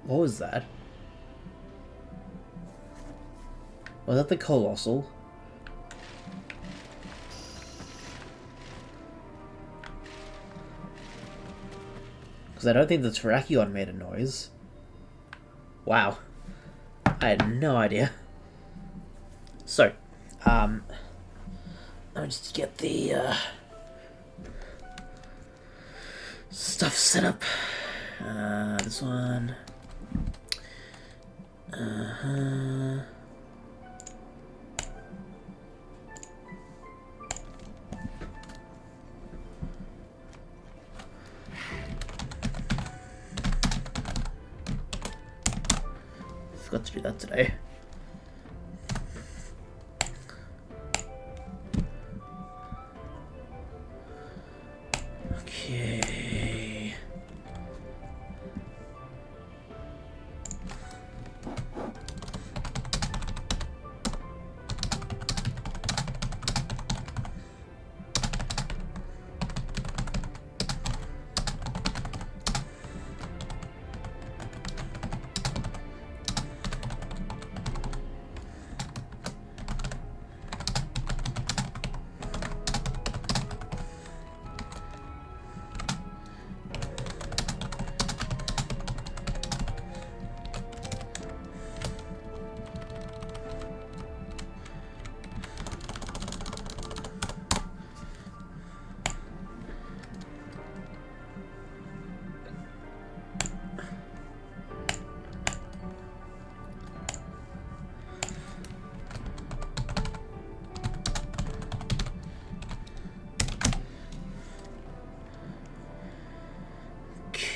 What was that? Was that the Colossal? Because I don't think the Terrakion made a noise. Wow. I had no idea. So, let me just get the stuff set up. This one. Forgot to do that today. Okay.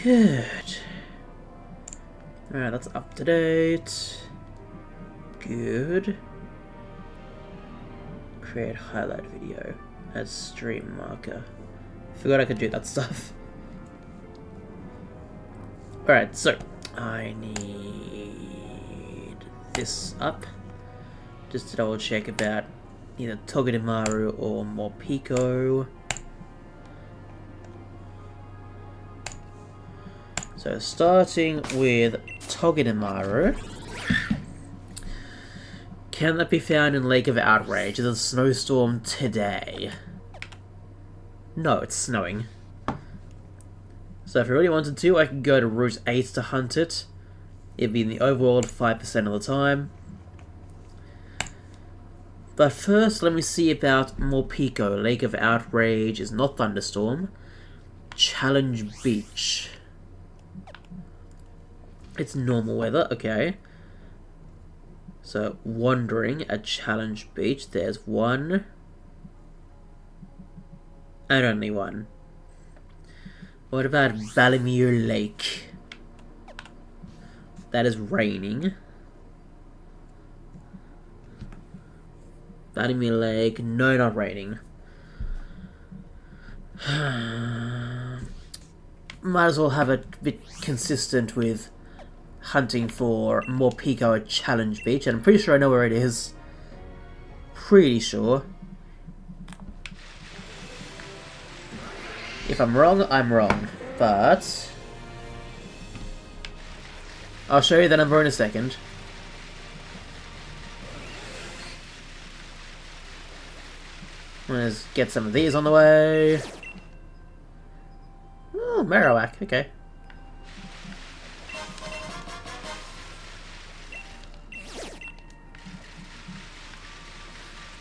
Good. Alright, that's up to date. Good. Create highlight video as stream marker. Forgot I could do that stuff. Alright, so I need this up. Just to double check about either Togedemaru or Morpeko. So starting with Togedemaru. Can that be found in Lake of Outrage? Is it a snowstorm today? No, it's snowing. So if I really wanted to, I could go to Route 8 to hunt it. It'd be in the overworld 5% of the time. But first, let me see about Morpeko. Lake of Outrage is not Thunderstorm. Challenge Beach. It's normal weather, okay. So, wandering at Challenge Beach, there's one. And only one. What about Valimir Lake? That is raining. Valimir Lake, no, not raining. Might as well have it bit consistent with hunting for Morpeko at Challenge Beach, and I'm pretty sure I know where it is. Pretty sure. If I'm wrong, I'm wrong. But I'll show you the number in a second. Let's get some of these on the way. Oh, Marowak, okay.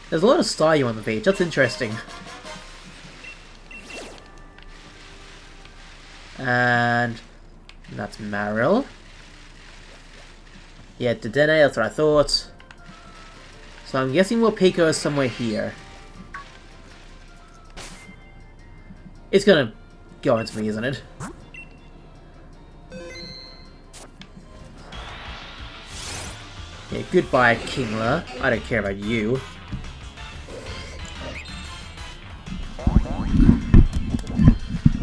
There's a lot of Staryu on the beach, that's interesting. And that's Marill. Yeah, Dedenne, that's what I thought. So I'm guessing Morpeko is somewhere here. It's gonna go into me, isn't it? Yeah, goodbye, Kingler. I don't care about you.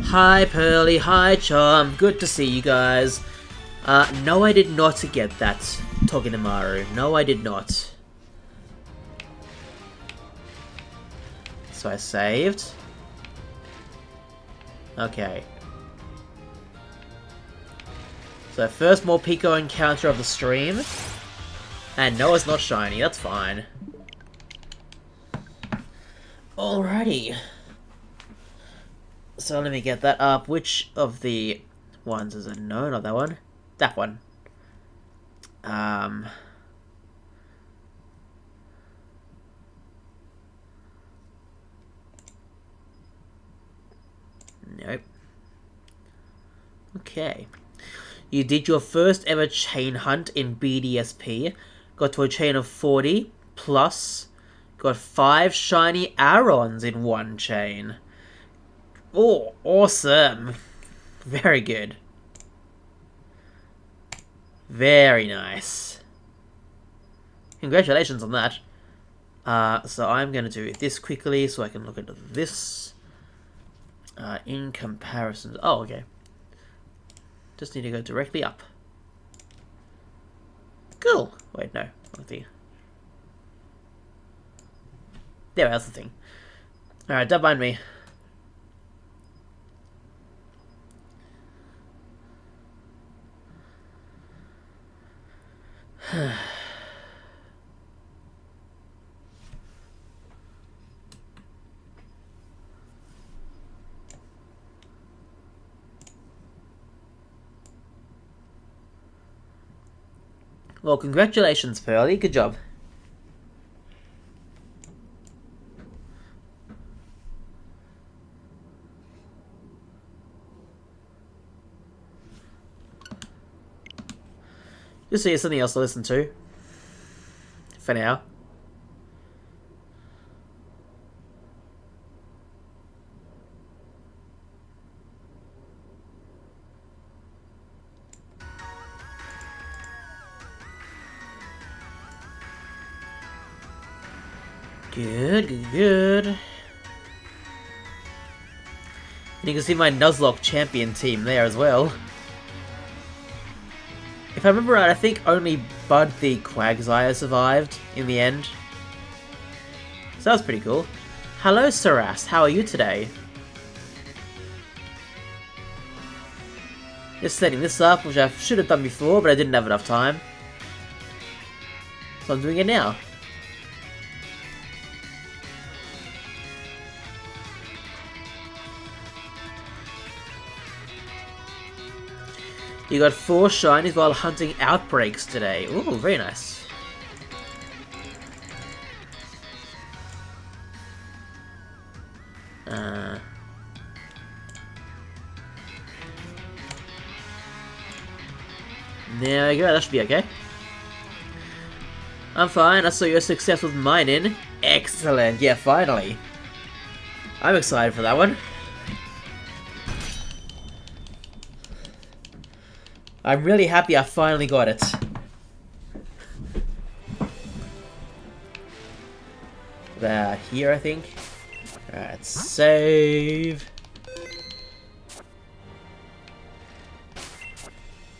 Hi Pearly, hi Charm, good to see you guys. No I did not get that Togedemaru, no I did not. So I saved. Okay. So first more Pico encounter of the stream. And no, it's not shiny, that's fine. Alrighty. So let me get that up. Which of the ones is it? No, not that one. That one. Nope. Okay. You did your first ever chain hunt in BDSP. Got to a chain of 40, plus got 5 shiny Arons in one chain. Oh, awesome. Very good. Very nice. Congratulations on that. So I'm going to do this quickly so I can look at this. In comparison... Oh, okay. Just need to go directly up. Cool. Wait, no. Wrong thing. There, that's the thing. Alright, don't mind me. Well, congratulations, Pearly. Good job. Just so you have something else to listen to. For now. Good, good, good. And you can see my Nuzlocke champion team there as well. If I remember right, I think only Bud the Quagsire survived in the end. So that was pretty cool. Hello, Saras. How are you today? Just setting this up, which I should have done before, but I didn't have enough time. So I'm doing it now. You got 4 shinies while hunting outbreaks today. Ooh, very nice. There we go, that should be okay. I'm fine, I saw your success with Minun. Excellent, yeah, finally. I'm excited for that one. I'm really happy I finally got it. Here, I think. Alright, save.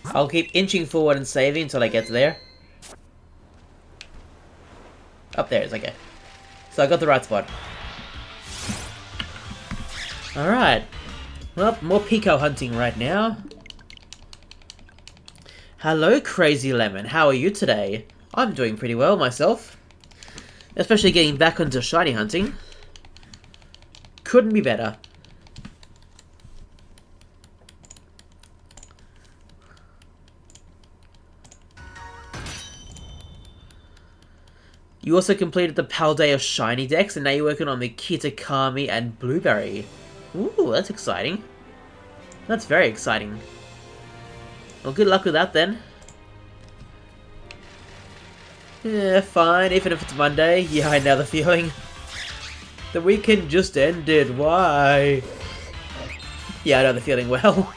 I'll keep inching forward and saving until I get there. Up there is okay. So I got the right spot. Alright. Well, more Pico hunting right now. Hello, Crazy Lemon. How are you today? I'm doing pretty well myself. Especially getting back onto shiny hunting. Couldn't be better. You also completed the Paldea Shiny decks, and now you're working on the Kitakami and Blueberry. Ooh, that's exciting. That's very exciting. Well, good luck with that then. Yeah, fine, even if it's Monday. Yeah, I know the feeling. The weekend just ended, why? Yeah, I know the feeling well.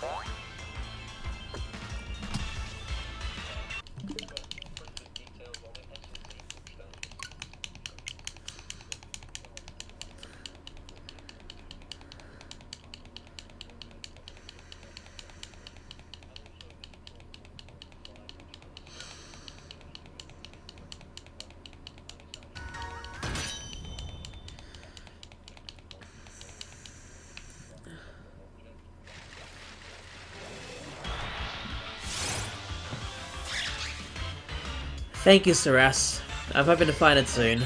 Thank you, Saras. I'm hoping to find it soon.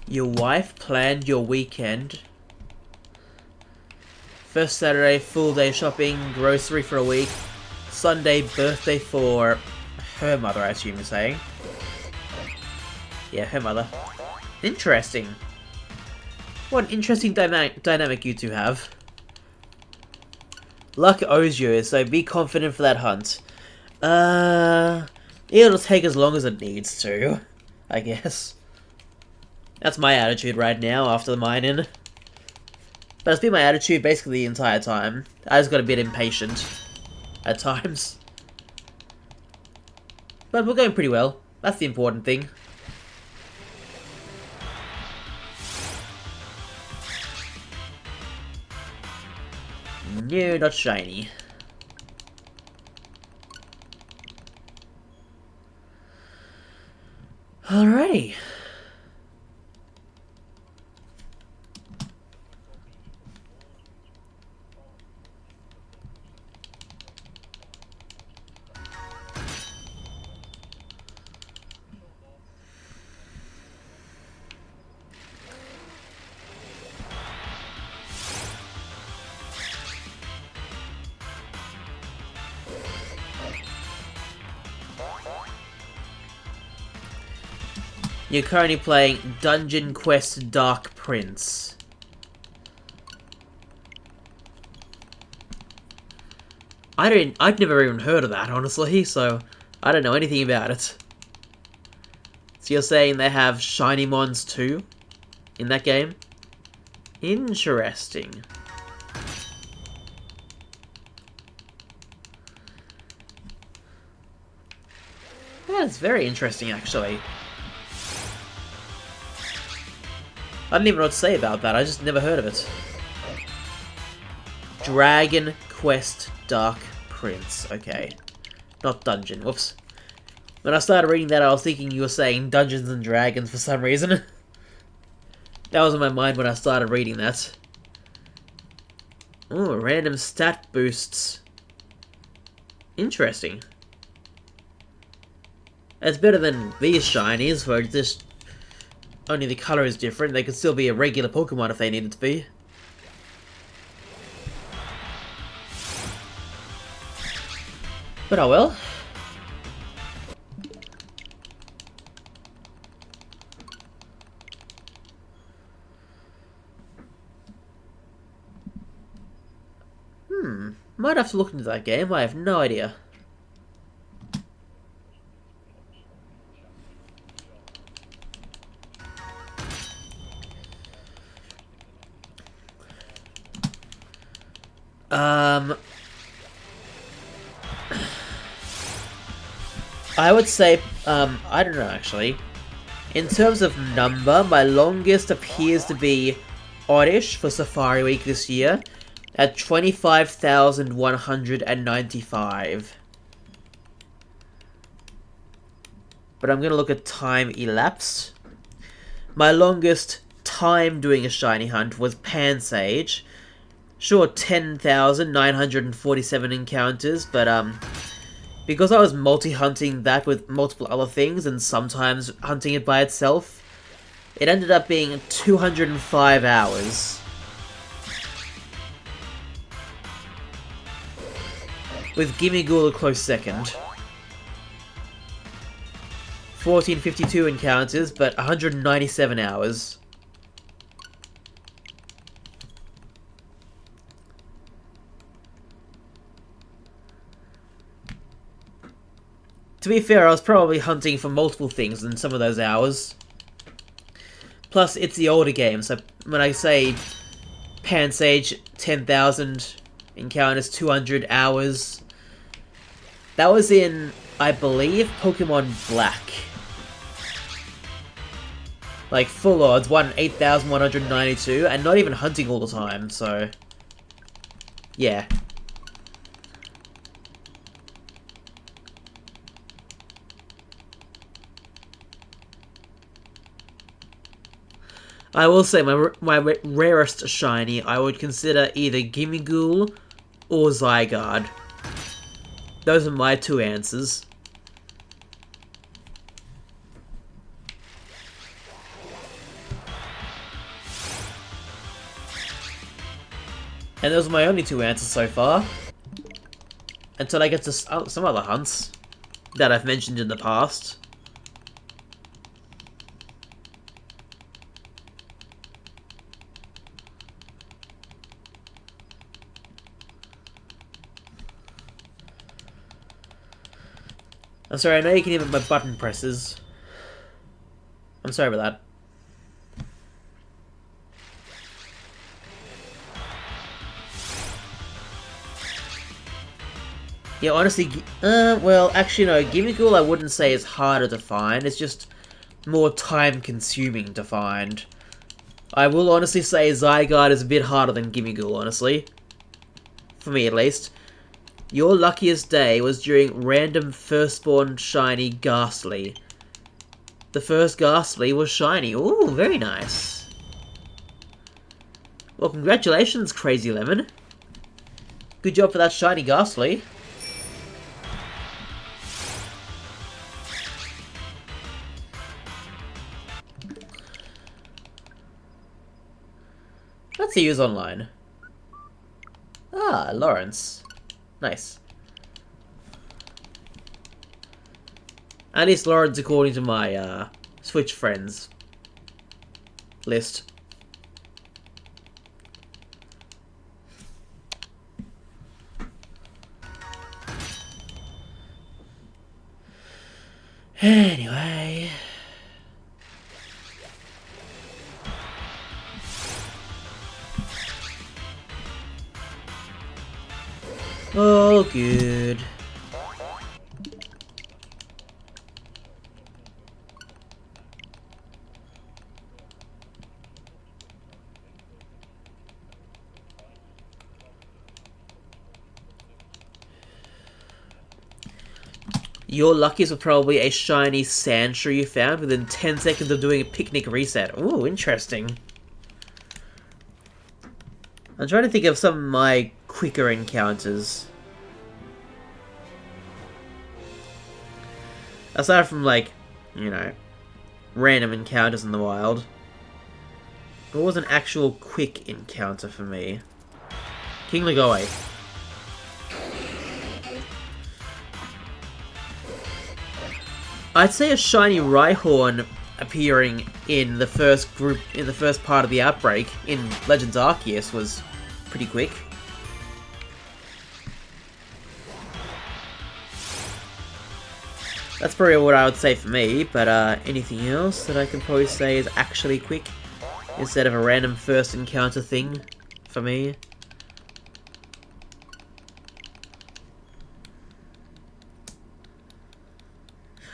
Your wife planned your weekend. First Saturday, full day shopping, grocery for a week. Sunday, birthday for her mother, I assume you're saying. Yeah, her mother. Interesting. What an interesting dynamic you two have. Luck owes you, so be confident for that hunt. It'll take as long as it needs to, I guess. That's my attitude right now after the mine-in. But it's been my attitude basically the entire time. I just got a bit impatient at times. But we're going pretty well. That's the important thing. No, not shiny. Alrighty. You're currently playing Dungeon Quest Dark Prince. I'd never even heard of that, honestly, so I don't know anything about it. So you're saying they have shiny mons too in that game? Interesting. That's very interesting, actually. I don't even know what to say about that, I just never heard of it. Dragon Quest Dark Prince, okay. Not Dungeon, whoops. When I started reading that, I was thinking you were saying Dungeons and Dragons for some reason. That was in my mind when I started reading that. Oh, random stat boosts. Interesting. It's better than these shinies, where just only the colour is different. They could still be a regular Pokemon if they needed to be. But oh well. Might have to look into that game, I have no idea. I would say, I don't know actually. In terms of number, my longest appears to be Oddish for Safari Week this year, at 25,195. But I'm gonna look at time elapsed. My longest time doing a shiny hunt was Pansage. Sure, 10,947 encounters, but because I was multi-hunting that with multiple other things and sometimes hunting it by itself, it ended up being 205 hours. With Gimmighoul a close second. 1452 encounters, but 197 hours. To be fair, I was probably hunting for multiple things in some of those hours. Plus, it's the older game, so when I say Pansage, 10,000 encounters, 200 hours, that was in, I believe, Pokemon Black. Like, full odds, 8,192, and not even hunting all the time, so Yeah. I will say my rarest shiny I would consider either Gimmighoul or Zygarde. Those are my two answers. And those are my only two answers so far. Until I get to some other hunts that I've mentioned in the past. I'm sorry, I know you can hear my button presses. I'm sorry about that. Yeah, honestly, well, actually no, Gimmighoul I wouldn't say is harder to find, it's just more time-consuming to find. I will honestly say Zygarde is a bit harder than Gimmighoul, honestly. For me, at least. Your luckiest day was during random firstborn shiny Ghastly. The first Ghastly was shiny. Ooh, very nice. Well, congratulations, Crazy Lemon. Good job for that shiny Ghastly. Let's see who's online. Ah, Lawrence. Nice. At least Lawrence according to my Switch friends list. Anyway. Oh, good. Your luckiest were probably a shiny Sandshrew you found within 10 seconds of doing a picnic reset. Ooh, interesting. I'm trying to think of some of my quicker encounters. Aside from, like, you know, random encounters in the wild. What was an actual quick encounter for me? Kingler, go away. I'd say a shiny Rhyhorn appearing in the first part of the outbreak in Legends Arceus was pretty quick. That's probably what I would say for me, but anything else that I can probably say is actually quick instead of a random first encounter thing for me?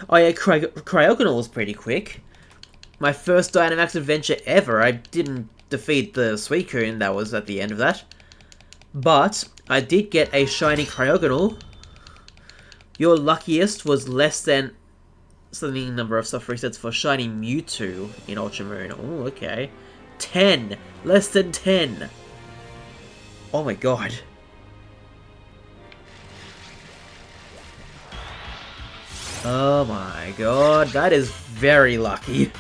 Oh yeah, Cryogonal was pretty quick. My first Dynamax adventure ever, I didn't defeat the Suicune that was at the end of that. But I did get a shiny Cryogonal. Your luckiest was less than something number of stuff resets for shiny Mewtwo in Ultramoon. Oh, okay. 10! Less than 10! Oh my god. Oh my god, that is very lucky.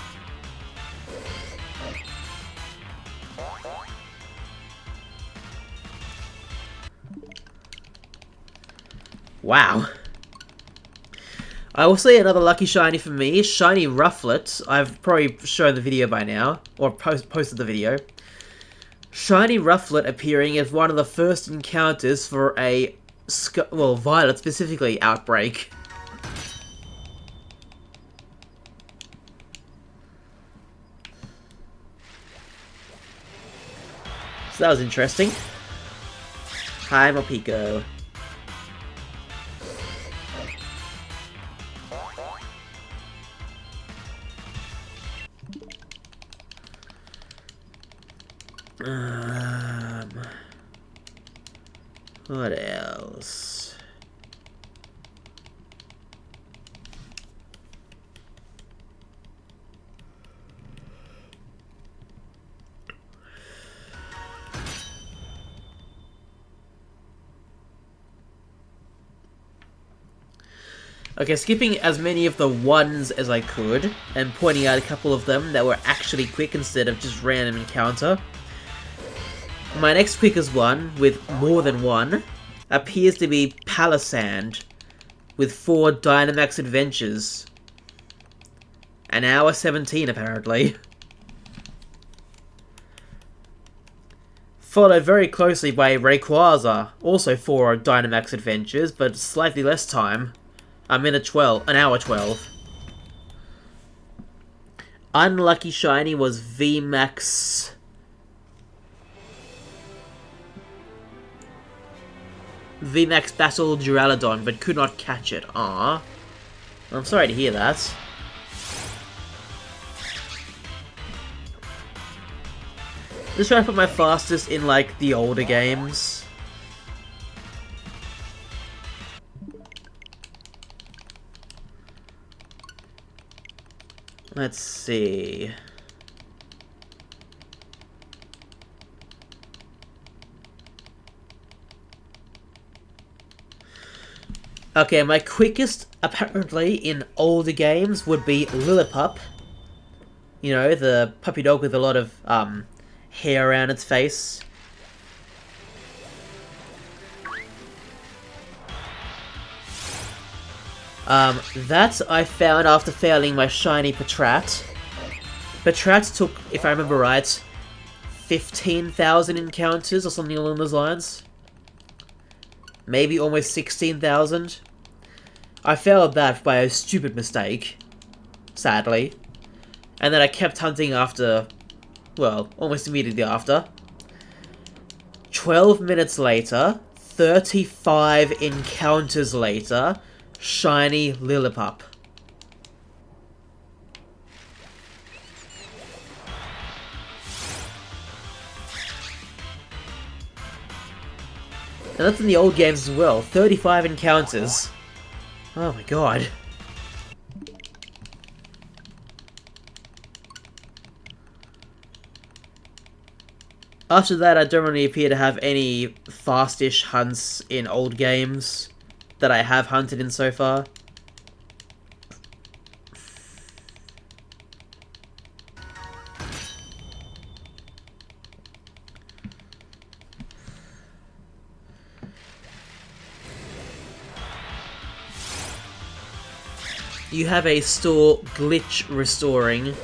Wow. I will say another lucky shiny for me is shiny Rufflet. I've probably shown the video by now, or posted the video. Shiny Rufflet appearing as one of the first encounters for a, well, Violet specifically, outbreak. So that was interesting. Hi, Mopico. What else? Okay, skipping as many of the ones as I could, and pointing out a couple of them that were actually quick instead of just random encounter. My next quickest one, with more than one, appears to be Palisand, with 4 Dynamax adventures. An hour 17, apparently. Followed very closely by Rayquaza, also 4 Dynamax adventures, but slightly less time. An hour 12. Unlucky shiny was VMAX. VMAX battled Duraludon, but could not catch it. Ah, I'm sorry to hear that. Just trying to put my fastest in, like, the older games. Let's see. Okay, my quickest, apparently, in older games would be Lillipup. You know, the puppy dog with a lot of, hair around its face. That I found after failing my shiny Patrat. Patrat took, if I remember right, 15,000 encounters or something along those lines. Maybe almost 16,000. I failed that by a stupid mistake, sadly. And then I kept hunting after, well, almost immediately after. 12 minutes later, 35 encounters later, shiny Lillipup. And that's in the old games as well. 35 encounters. Oh my god. After that, I don't really appear to have any fastish hunts in old games that I have hunted in so far. You have a store glitch restoring.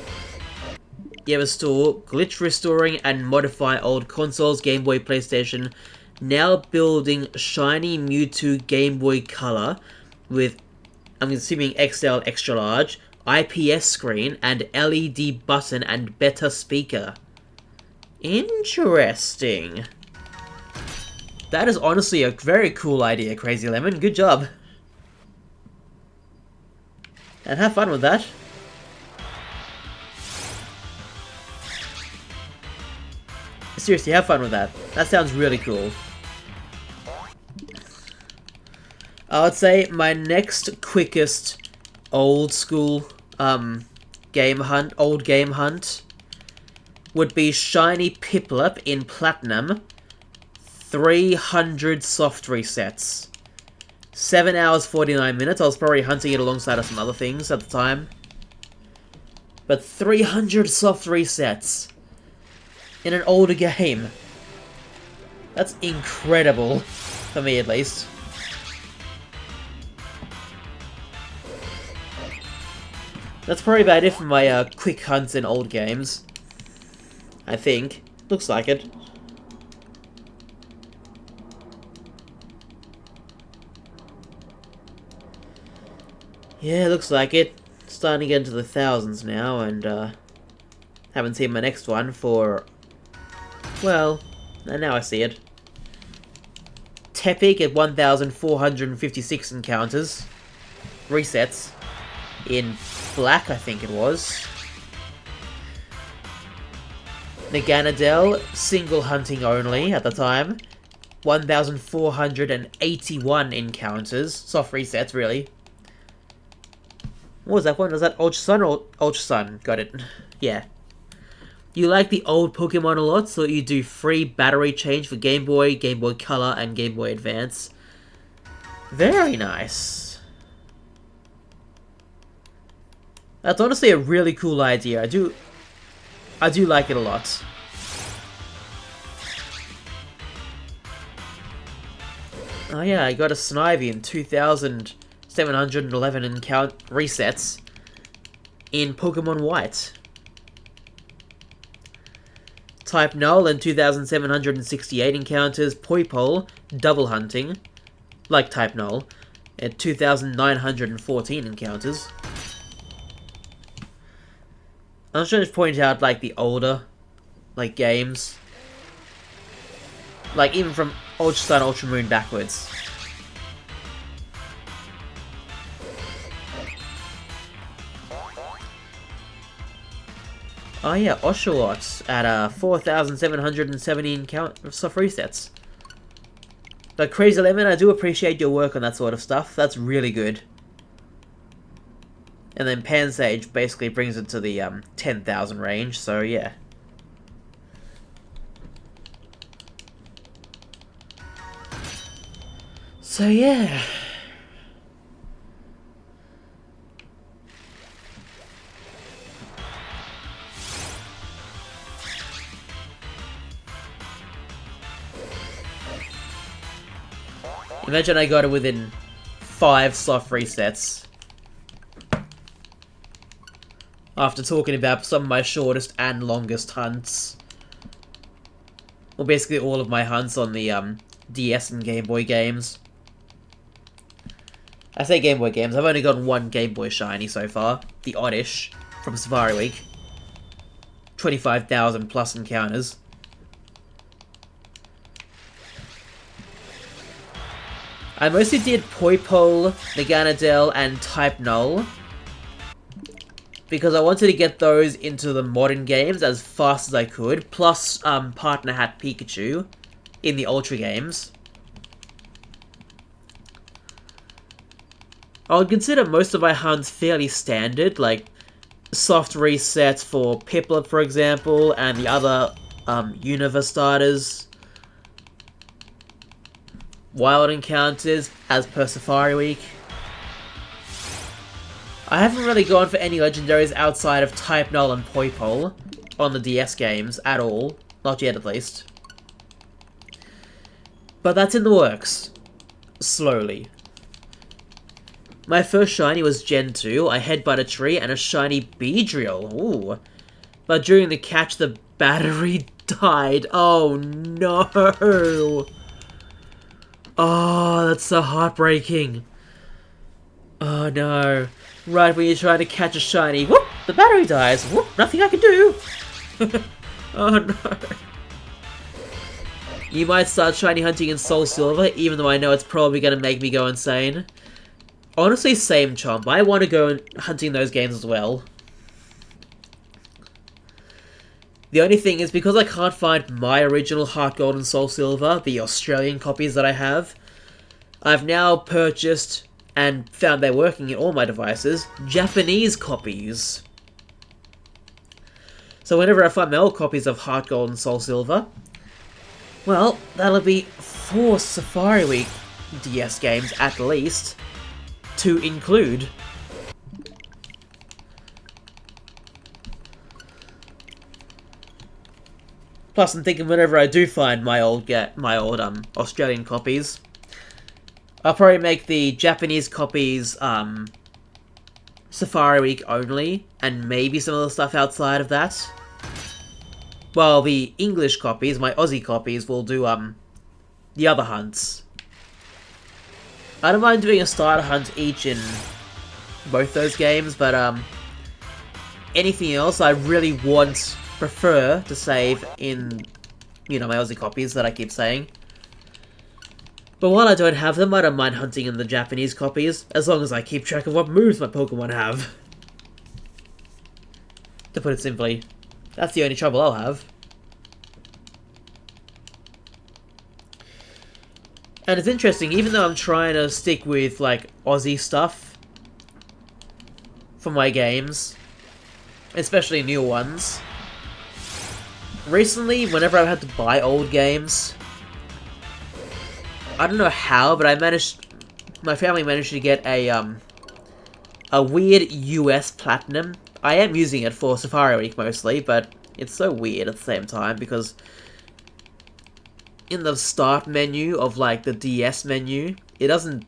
You have a store glitch restoring and modify old consoles, Game Boy, PlayStation. Now building shiny Mewtwo Game Boy Color with, I'm assuming XL extra large, IPS screen and LED button and better speaker. Interesting. That is honestly a very cool idea, Crazy Lemon. Good job. And have fun with that. Seriously, have fun with that. That sounds really cool. I would say my next quickest old school old game hunt would be shiny Piplup in Platinum. 300 soft resets. 7 hours 49 minutes. I was probably hunting it alongside of some other things at the time. But 300 soft resets in an older game. That's incredible. For me, at least. That's probably about it for my quick hunts in old games. I think. Looks like it. Yeah, looks like it. Starting to get into the thousands now, and haven't seen my next one for, well, now I see it. Tepic at 1,456 encounters. Resets. In black, I think it was. Naganadel, single hunting only at the time. 1,481 encounters. Soft resets, really. What was that one? Was that Ultra Sun or Ultra Sun? Got it. Yeah. You like the old Pokemon a lot, so you do free battery change for Game Boy, Game Boy Color, and Game Boy Advance. Very nice. That's honestly a really cool idea. I do like it a lot. Oh yeah, I got a Snivy in 2,711 resets in Pokemon White. Type Null and 2,768 encounters. Poipole, double hunting, like Type Null, at 2,914 encounters. I'm just trying to point out, like, the older, like, games. Like, even from Ultra Sun, Ultra Moon backwards. Oh yeah, Oshawott at 4,770 soft resets. But Crazy Lemon, I do appreciate your work on that sort of stuff. That's really good. And then Pansage basically brings it to the 10,000 range, so yeah. So yeah. Imagine I got it within 5 soft resets. After talking about some of my shortest and longest hunts. Well, basically all of my hunts on the DS and Game Boy games. I say Game Boy games, I've only gotten one Game Boy Shiny so far. The Oddish from Safari Week. 25,000 plus encounters. I mostly did Poipole, Naganadel, and Type Null. Because I wanted to get those into the modern games as fast as I could. Plus, Partner Hat Pikachu in the Ultra games. I would consider most of my hunts fairly standard, like soft resets for Piplup, for example, and the other Universe starters. Wild encounters, as per Safari Week. I haven't really gone for any legendaries outside of Type Null and Poipole on the DS games at all. Not yet, at least. But that's in the works. Slowly. My first shiny was Gen 2. I headbutt a tree and a shiny Beedrill. Ooh. But during the catch, the battery died. Oh no! Oh, that's so heartbreaking. Oh no. Right when you're trying to catch a shiny, whoop, the battery dies. Whoop, nothing I can do. Oh no. You might start shiny hunting in Soul Silver, even though I know it's probably going to make me go insane. Honestly, same, Chomp. I want to go hunting those games as well. The only thing is, because I can't find my original Heart Gold and Soul Silver, the Australian copies that I have, I've now purchased, and found they're working in all my devices, Japanese copies. So whenever I find my old copies of Heart Gold and Soul Silver, well, that'll be 4 Safari Week DS games at least, to include. Plus, I'm thinking whenever I do find my old Australian copies, I'll probably make the Japanese copies Safari Week only, and maybe some other stuff outside of that. While the English copies, my Aussie copies, will do the other hunts. I don't mind doing a starter hunt each in both those games, but anything else I really prefer to save in, you know, my Aussie copies that I keep saying. But while I don't have them, I don't mind hunting in the Japanese copies, as long as I keep track of what moves my Pokemon have. To put it simply, that's the only trouble I'll have. And it's interesting, even though I'm trying to stick with, like, Aussie stuff for my games, especially new ones, recently, whenever I've had to buy old games, I don't know how, but my family managed to get a weird US Platinum. I am using it for Safari Week mostly, but it's so weird at the same time, because in the start menu of, like, the DS menu, it doesn't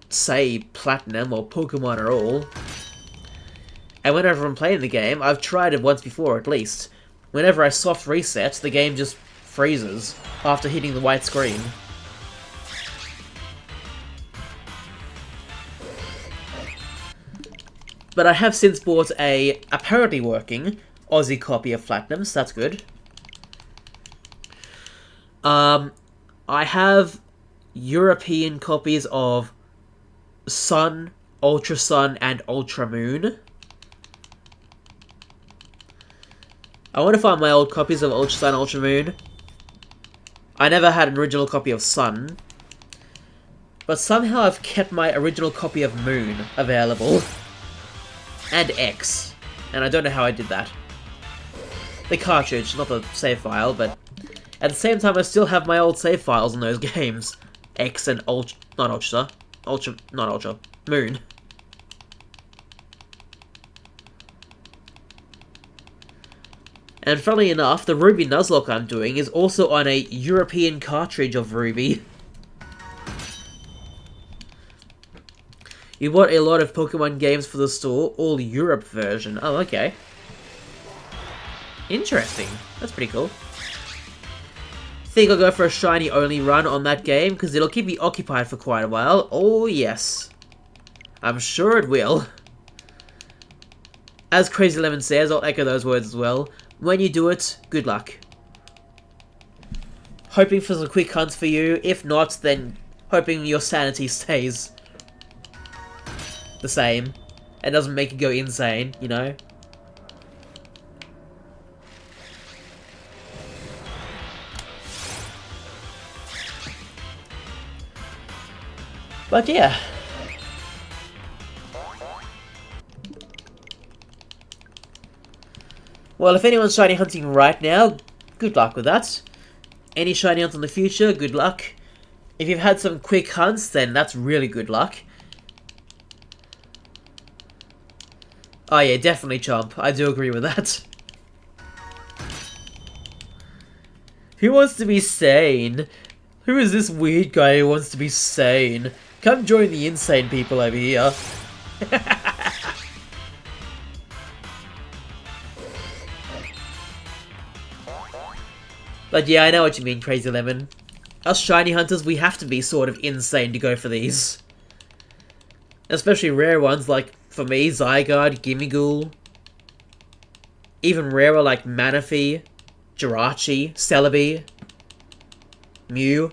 say Platinum or Pokemon at all. And whenever I'm playing the game, I've tried it once before at least, whenever I soft reset, the game just freezes after hitting the white screen. But I have since bought a apparently working Aussie copy of Platinum, so that's good. I have European copies of Sun, Ultra Sun, and Ultra Moon. I want to find my old copies of Ultra Sun, Ultra Moon. I never had an original copy of Sun, but somehow I've kept my original copy of Moon available. And X. And I don't know how I did that. The cartridge, not the save file, but at the same time I still have my old save files in those games. X and Moon. And funnily enough, the Ruby Nuzlocke I'm doing is also on a European cartridge of Ruby. You bought a lot of Pokemon games for the store, all Europe version. Oh, okay. Interesting. That's pretty cool. Think I'll go for a shiny only run on that game, because it'll keep me occupied for quite a while. Oh, yes. I'm sure it will. As Crazy Lemon says, I'll echo those words as well. When you do it, good luck. Hoping for some quick hunts for you. If not, then hoping your sanity stays the same. It doesn't make you go insane, you know? But yeah. Well, if anyone's shiny hunting right now, good luck with that. Any shiny hunts in the future, good luck. If you've had some quick hunts, then that's really good luck. Oh yeah, definitely Chomp. I do agree with that. Who wants to be sane? Who is this weird guy who wants to be sane? Come join the insane people over here. But yeah, I know what you mean, Crazy Lemon. Us shiny hunters, we have to be sort of insane to go for these. Especially rare ones like, for me, Zygarde, Gimmighoul. Even rarer like Manaphy, Jirachi, Celebi, Mew.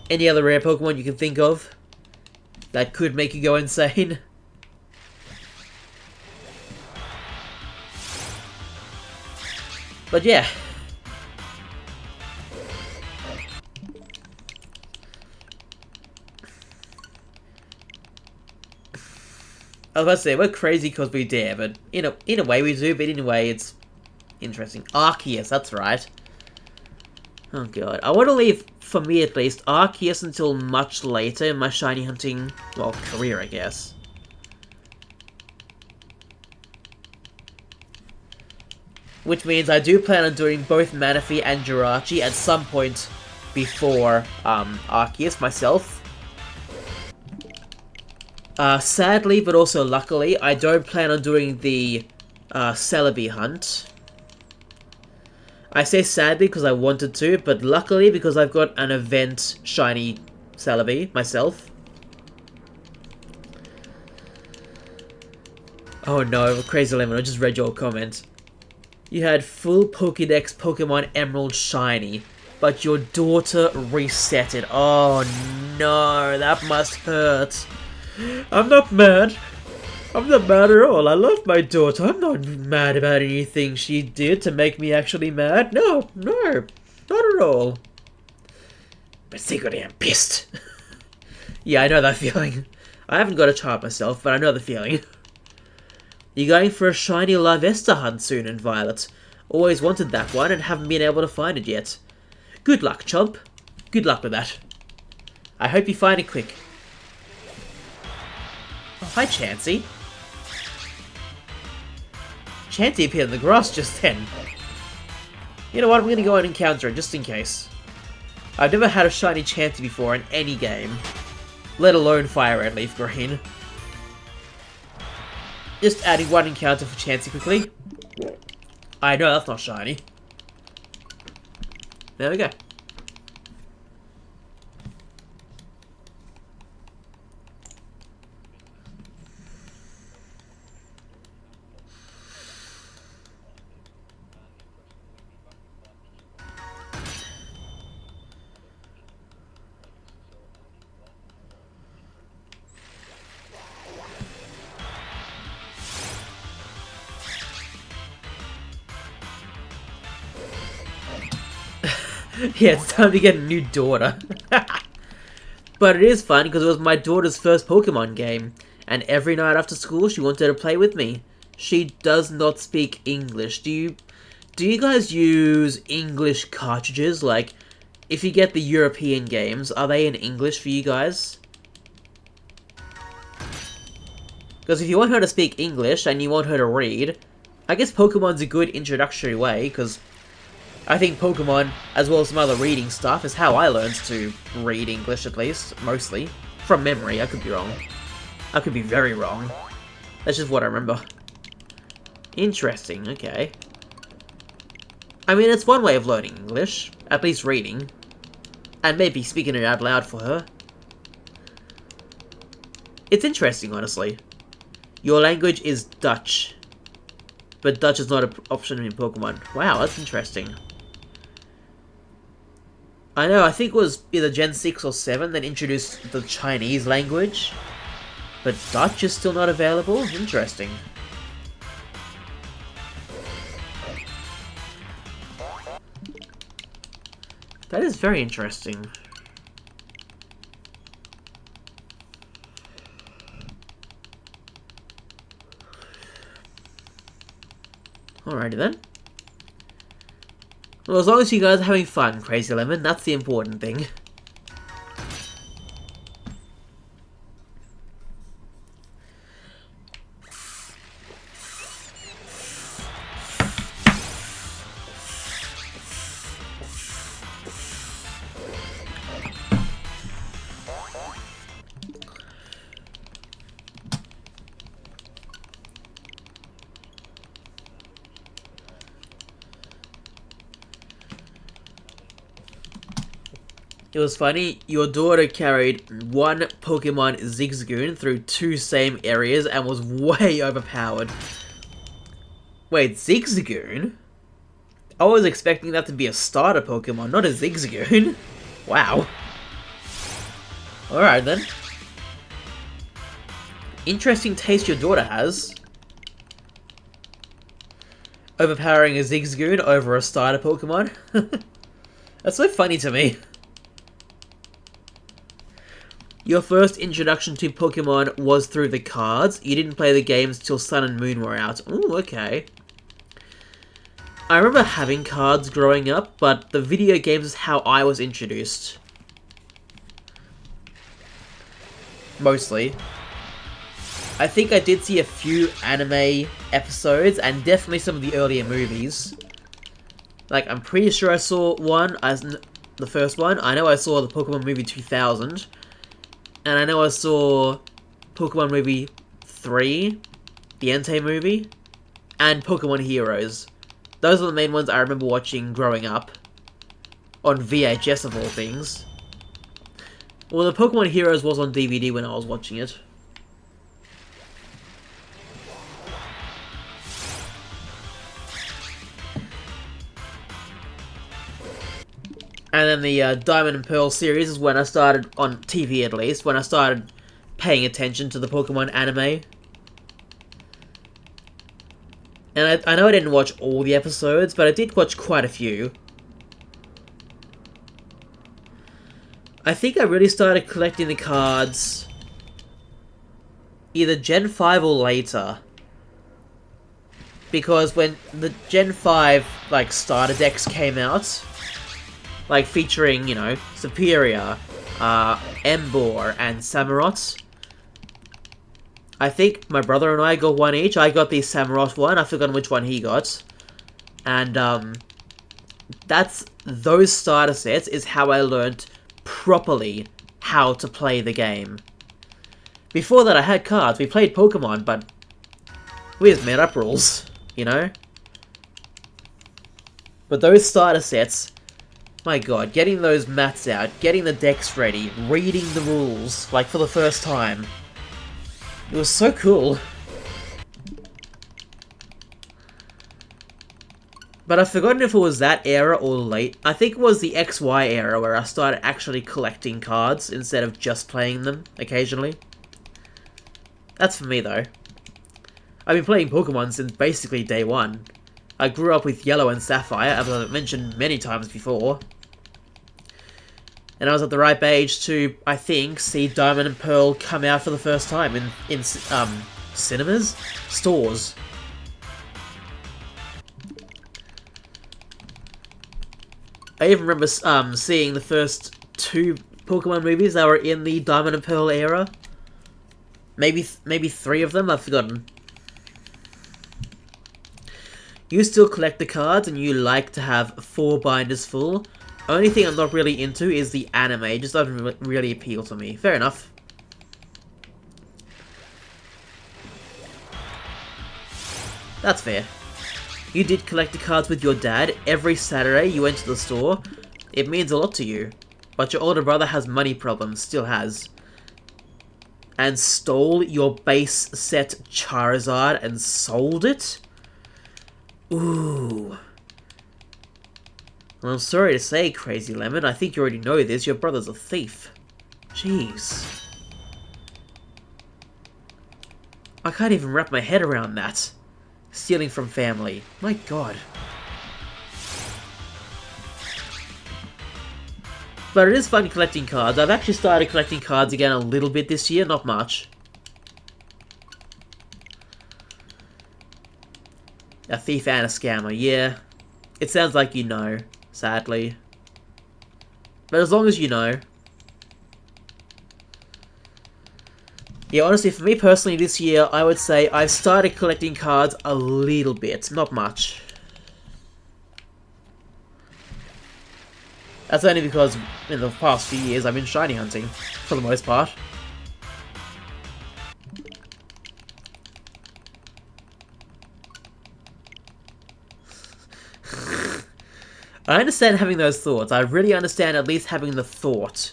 Any other rare Pokemon you can think of that could make you go insane. But yeah. I was about to say, we're crazy because we dare, but in a way we do, but in a way it's interesting. Arceus, that's right. Oh god. I want to leave, for me at least, Arceus until much later in my shiny hunting, well, career, I guess. Which means I do plan on doing both Manaphy and Jirachi at some point before Arceus myself. Sadly, but also luckily, I don't plan on doing the Celebi hunt. I say sadly because I wanted to, but luckily because I've got an event shiny Celebi myself. Oh no, Crazy Lemon, I just read your comment. You had full Pokédex Pokemon Emerald Shiny, but your daughter reset it. Oh no, that must hurt. I'm not mad. I'm not mad at all. I love my daughter. I'm not mad about anything she did to make me actually mad. No, not at all. but secretly I'm pissed. Yeah, I know that feeling. I haven't got a child myself, but I know the feeling. You're going for a shiny Larvesta hunt soon in Violet. Always wanted that one and haven't been able to find it yet. Good luck, Chomp. Good luck with that. I hope you find it quick. Oh, hi, Chansey. Chansey appeared in the grass just then. You know what, I'm gonna go and encounter it just in case. I've never had a shiny Chansey before in any game. Let alone Fire Red Leaf Green. Just adding one encounter for Chansey quickly. I know that's not shiny. There we go. Yeah, it's time to get a new daughter. But it is fun because it was my daughter's first Pokemon game, and every night after school she wanted to play with me. She does not speak English. Do you guys use English cartridges? Like, if you get the European games, are they in English for you guys? Because if you want her to speak English and you want her to read, I guess Pokemon's a good introductory way, because I think Pokemon, as well as some other reading stuff, is how I learned to read English, at least, mostly. From memory, I could be wrong. I could be very wrong. That's just what I remember. Interesting, okay. I mean, it's one way of learning English, at least reading. And maybe speaking it out loud for her. It's interesting, honestly. Your language is Dutch. But Dutch is not an option in Pokemon. Wow, that's interesting. I know, I think it was either Gen 6 or 7 that introduced the Chinese language. But Dutch is still not available? Interesting. That is very interesting. Alrighty then. Well, as long as you guys are having fun, Crazy Lemon, that's the important thing. It was funny, your daughter carried one Pokemon Zigzagoon through two same areas and was way overpowered. Wait, Zigzagoon? I was expecting that to be a starter Pokemon, not a Zigzagoon. Wow. Alright then. Interesting taste your daughter has. Overpowering a Zigzagoon over a starter Pokemon. That's so funny to me. Your first introduction to Pokemon was through the cards. You didn't play the games till Sun and Moon were out. Ooh, okay. I remember having cards growing up, but the video games is how I was introduced. Mostly. I think I did see a few anime episodes, and definitely some of the earlier movies. Like, I'm pretty sure I saw one, as the first one. I know I saw the Pokemon movie 2000. And I know I saw Pokemon movie 3, the Entei movie, and Pokemon Heroes. Those are the main ones I remember watching growing up. On VHS of all things. Well, the Pokemon Heroes was on DVD when I was watching it. And then the Diamond and Pearl series is when I started, on TV at least, when I started paying attention to the Pokemon anime. And I know I didn't watch all the episodes, but I did watch quite a few. I think I really started collecting the cards either Gen 5 or later. Because when the Gen 5, like, starter decks came out, like, featuring, you know, Superior, Embor, and Samurott, I think my brother and I got one each. I got the Samurott one, I've forgotten which one he got. And, those starter sets is how I learned properly how to play the game. Before that I had cards, we played Pokemon, but we just made up rules, you know? But those starter sets, my god, getting those mats out, getting the decks ready, reading the rules, like for the first time, it was so cool. But I've forgotten if it was that era or late. I think it was the XY era where I started actually collecting cards instead of just playing them occasionally. That's for me though. I've been playing Pokemon since basically day one. I grew up with Yellow and Sapphire, as I've mentioned many times before. And I was at the ripe age to, I think, see Diamond and Pearl come out for the first time in cinemas? Stores. I even remember seeing the first 2 Pokemon movies that were in the Diamond and Pearl era. Maybe 3 of them, I've forgotten. You still collect the cards and you like to have 4 binders full. Only thing I'm not really into is the anime. It just doesn't really appeal to me. Fair enough. That's fair. You did collect the cards with your dad. Every Saturday you went to the store. It means a lot to you. But your older brother has money problems. Still has. And stole your base set Charizard and sold it? Ooh. Well, I'm sorry to say, Crazy Lemon, I think you already know this, your brother's a thief. Jeez. I can't even wrap my head around that. Stealing from family. My god. But it is fun collecting cards. I've actually started collecting cards again a little bit this year, not much. A thief and a scammer, yeah. It sounds like you know, sadly. But as long as you know. Yeah, honestly, for me personally this year, I would say I've started collecting cards a little bit, not much. That's only because in the past few years I've been shiny hunting, for the most part. I understand having those thoughts. I really understand at least having the thought.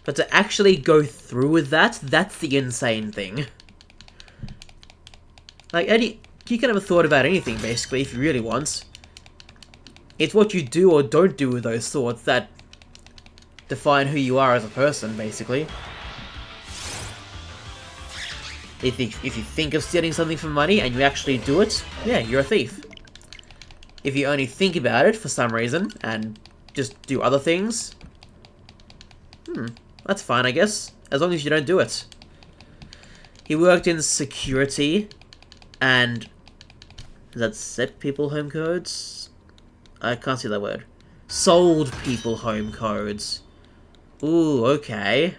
But to actually go through with that, that's the insane thing. Like, you can have a thought about anything, basically, if you really want. It's what you do or don't do with those thoughts that define who you are as a person, basically. If you think of stealing something for money and you actually do it, yeah, you're a thief. If you only think about it for some reason and just do other things, that's fine, I guess, as long as you don't do it. He worked in security and... Does that set people home codes? I can't see that word. Sold people home codes. Ooh, okay.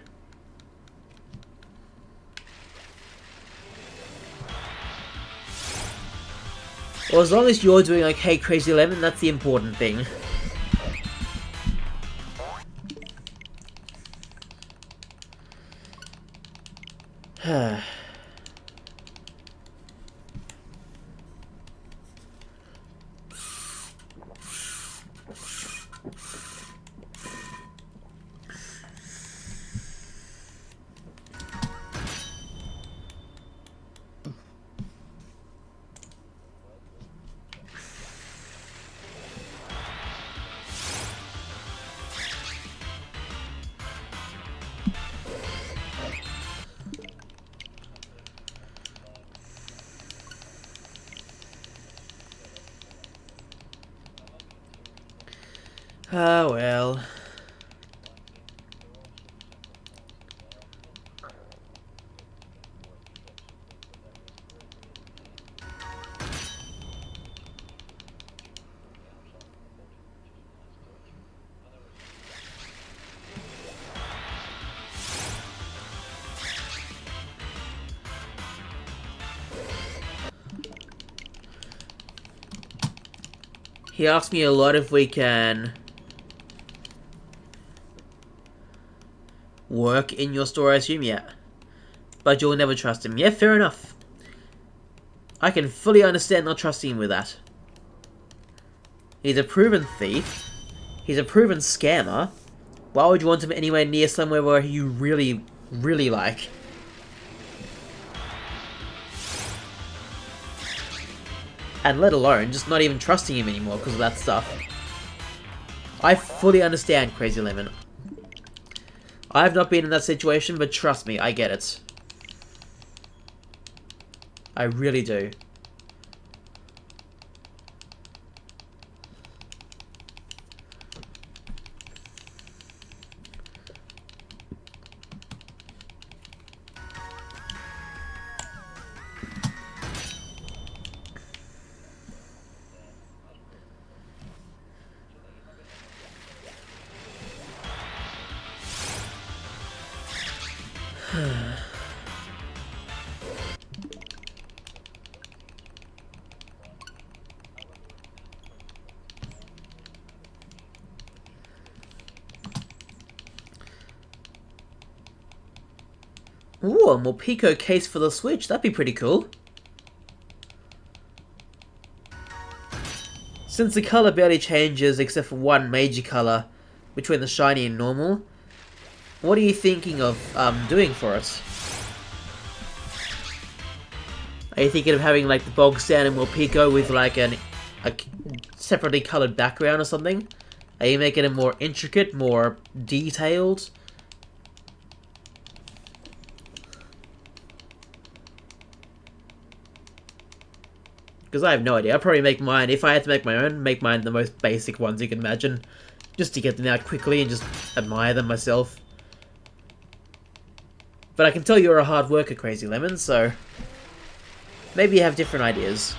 Well, as long as you're doing okay, Crazy Lemon, that's the important thing. Ah, well. He asked me a lot if we can work in your store, I assume, yeah. But you'll never trust him. Yeah, fair enough. I can fully understand not trusting him with that. He's a proven thief. He's a proven scammer. Why would you want him anywhere near somewhere where you really, really like? And let alone just not even trusting him anymore because of that stuff. I fully understand, Crazy Lemon. I have not been in that situation, but trust me, I get it. I really do. Ooh, a Morpeko case for the Switch. That'd be pretty cool. Since the colour barely changes except for one major colour between the shiny and normal, what are you thinking of doing for it? Are you thinking of having like the bog standard Morpeko with like a separately coloured background or something? Are you making it more intricate, more detailed? Because I have no idea. I'll probably make mine, if I had to make my own, make mine the most basic ones you can imagine. Just to get them out quickly and just admire them myself. But I can tell you're a hard worker, Crazy Lemon, so maybe you have different ideas.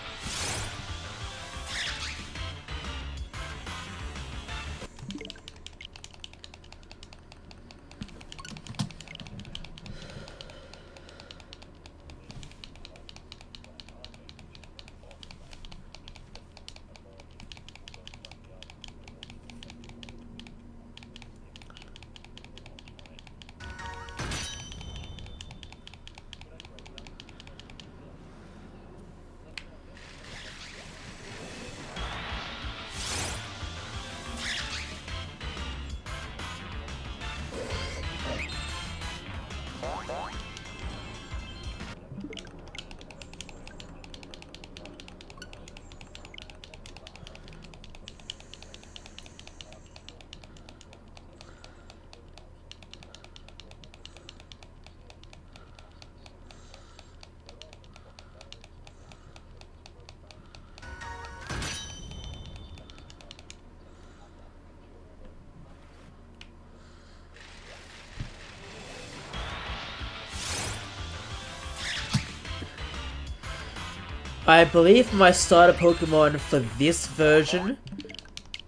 I believe my starter Pokemon for this version,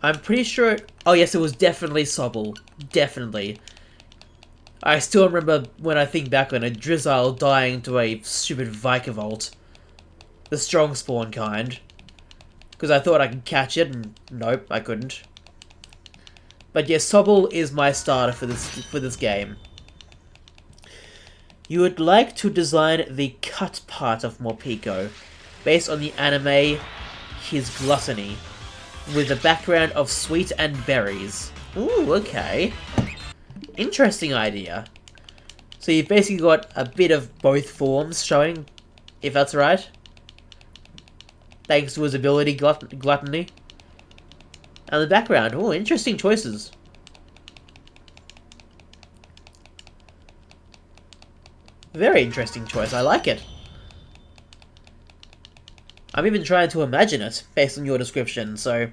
I'm pretty sure... Oh yes, it was definitely Sobble. Definitely. I still remember when I think back on it, Drizzile dying to a stupid Vikavolt. The strong spawn kind. Because I thought I could catch it, and nope, I couldn't. But yes, Sobble is my starter for this game. You would like to design the cut part of Morpeko, based on the anime His Gluttony, with a background of sweet and berries. Ooh, okay. Interesting idea. So you've basically got a bit of both forms showing, if that's right. Thanks to his ability, Gluttony. And the background, ooh, interesting choices. Very interesting choice, I like it. I'm even trying to imagine it, based on your description, so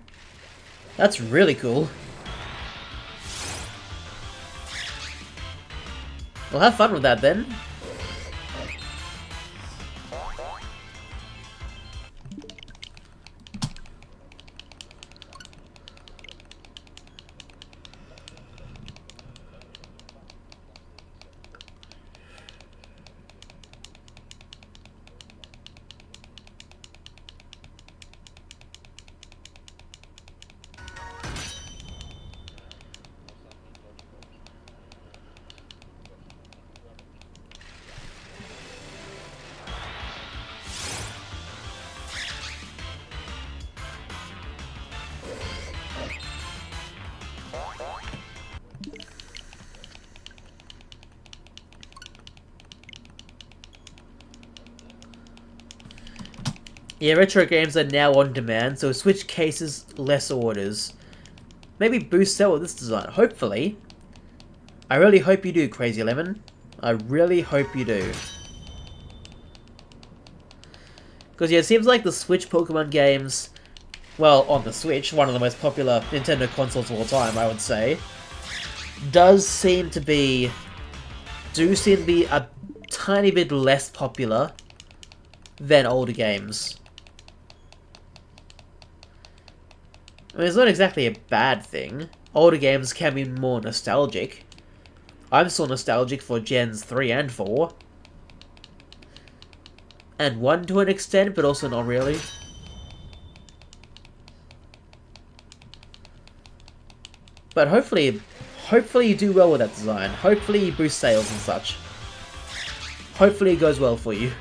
that's really cool. Well, have fun with that then. Yeah, retro games are now on demand, so Switch cases, less orders. Maybe boost sell with this design, hopefully. I really hope you do, Crazy Lemon. I really hope you do. Because yeah, it seems like the Switch Pokemon games, well, on the Switch, one of the most popular Nintendo consoles of all time, I would say, do seem to be a tiny bit less popular than older games. I mean, it's not exactly a bad thing. Older games can be more nostalgic. I'm still nostalgic for Gens 3 and 4. And 1 to an extent, but also not really. But hopefully you do well with that design. Hopefully you boost sales and such. Hopefully it goes well for you.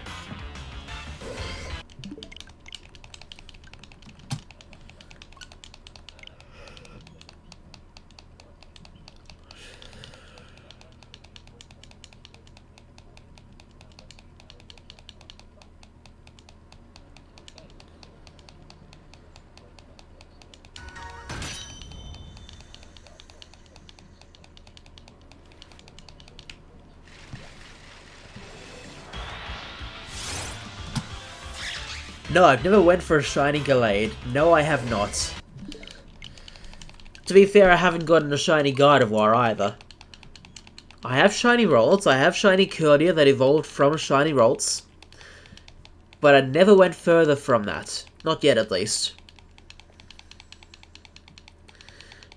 No, I've never went for a shiny Gallade. No, I have not. To be fair, I haven't gotten a shiny Gardevoir either. I have shiny Rolts, I have shiny Cordia that evolved from shiny Rolts. But I never went further from that. Not yet, at least.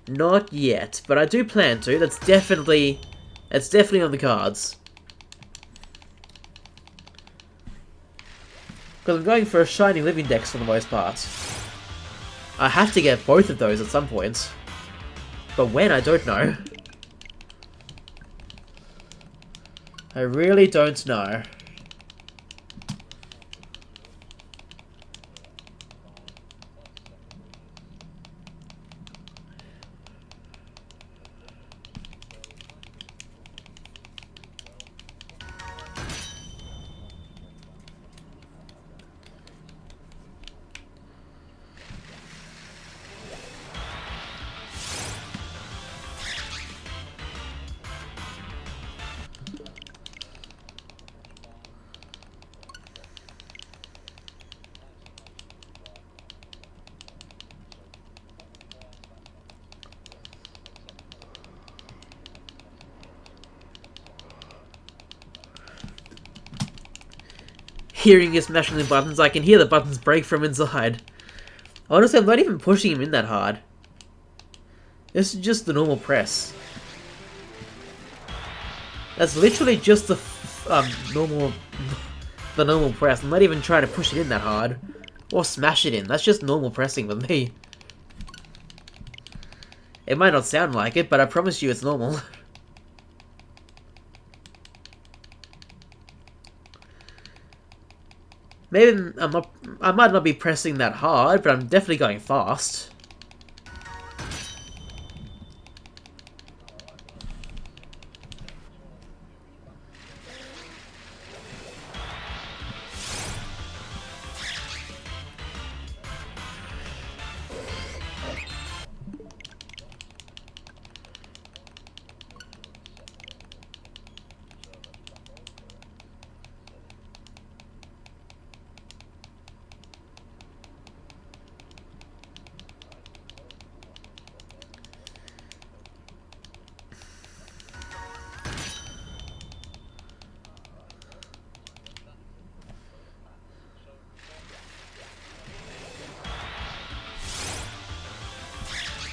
Not yet, but I do plan to. That's definitely on the cards. Because I'm going for a shiny Living Dex for the most part. I have to get both of those at some point. But when, I don't know. I really don't know. Hearing you smashing the buttons, I can hear the buttons break from inside. Honestly, I'm not even pushing him in that hard. This is just the normal press. That's literally just the normal press. I'm not even trying to push it in that hard. Or smash it in. That's just normal pressing with me. It might not sound like it, but I promise you it's normal. Maybe I might not be pressing that hard, but I'm definitely going fast.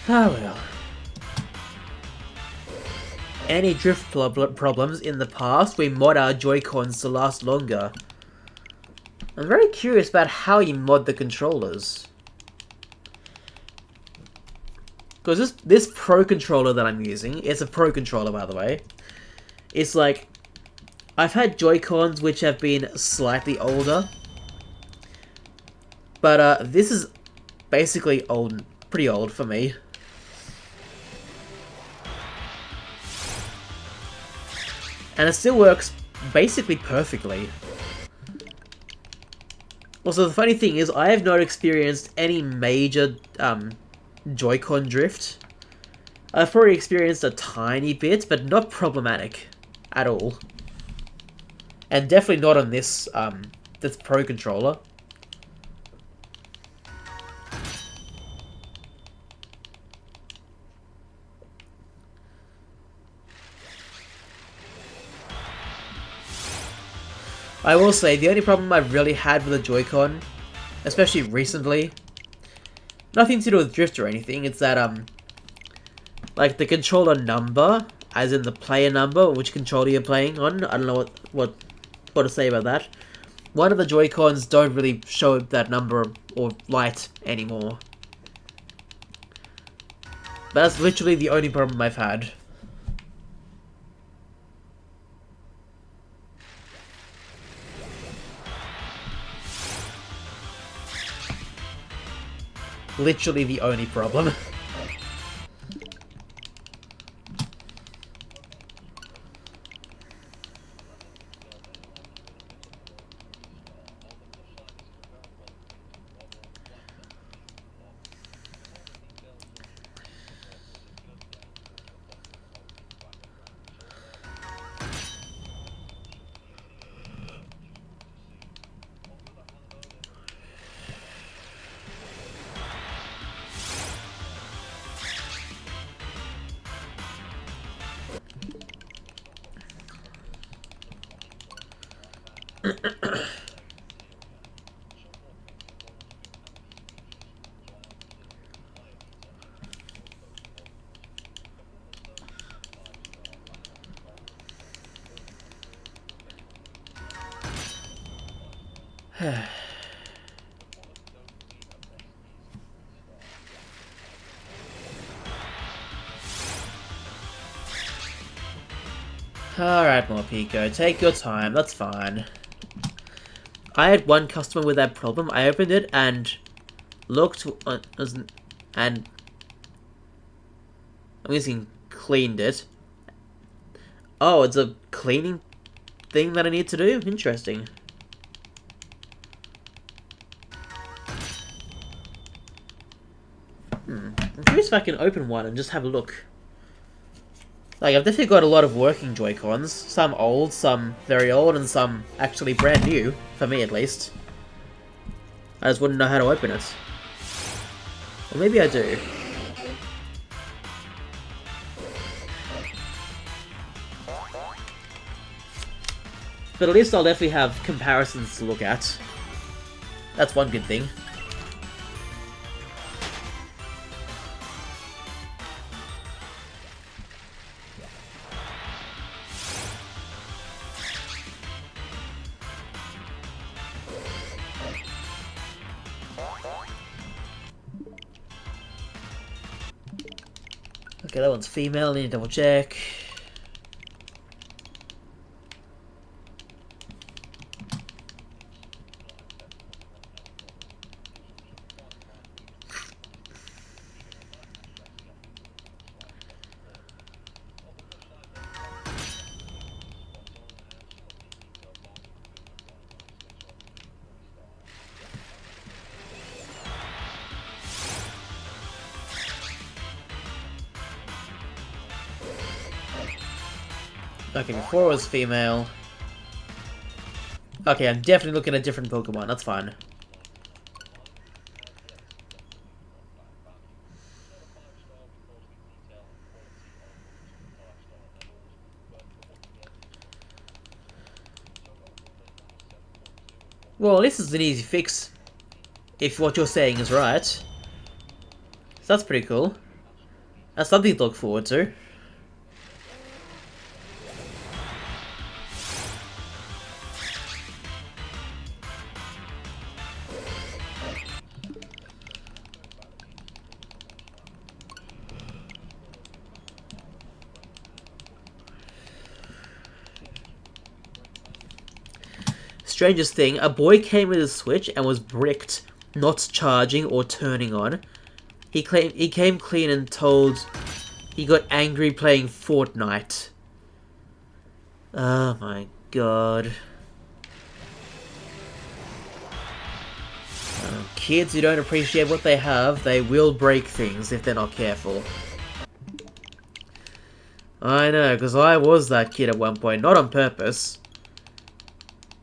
Ah well. Any drift problems in the past, we mod our Joy-Cons to last longer. I'm very curious about how you mod the controllers. Because this Pro controller that I'm using, it's a Pro controller by the way, it's like, I've had Joy-Cons which have been slightly older, but this is basically old, pretty old for me. And it still works basically perfectly. Also, the funny thing is, I have not experienced any major Joy-Con drift. I've probably experienced a tiny bit, but not problematic at all. And definitely not on this Pro controller. I will say, the only problem I've really had with the Joy-Con, especially recently, nothing to do with drift or anything, it's that, like, the controller number, as in the player number, which controller you're playing on, I don't know what to say about that. One of the Joy-Cons don't really show that number or light anymore. But that's literally the only problem I've had. Literally the only problem. Alright, Morpeko, take your time, that's fine. I had one customer with that problem. I opened it and looked, and I'm guessing cleaned it. Oh, it's a cleaning thing that I need to do? Interesting. I'm curious if I can open one and just have a look. Like, I've definitely got a lot of working Joy-Cons. Some old, some very old, and some actually brand new. For me, at least. I just wouldn't know how to open it. Or maybe I do. But at least I'll definitely have comparisons to look at. That's one good thing. Okay, that one's female, I need to double check. Okay, before it was female. Okay, I'm definitely looking at a different Pokemon, that's fine. Well, this is an easy fix, if what you're saying is right. So that's pretty cool. That's something to look forward to. Strangest thing, a boy came with a Switch and was bricked, not charging or turning on. He came clean and told he got angry playing Fortnite. Oh my god. Kids who don't appreciate what they have, they will break things if they're not careful. I know, because I was that kid at one point, not on purpose.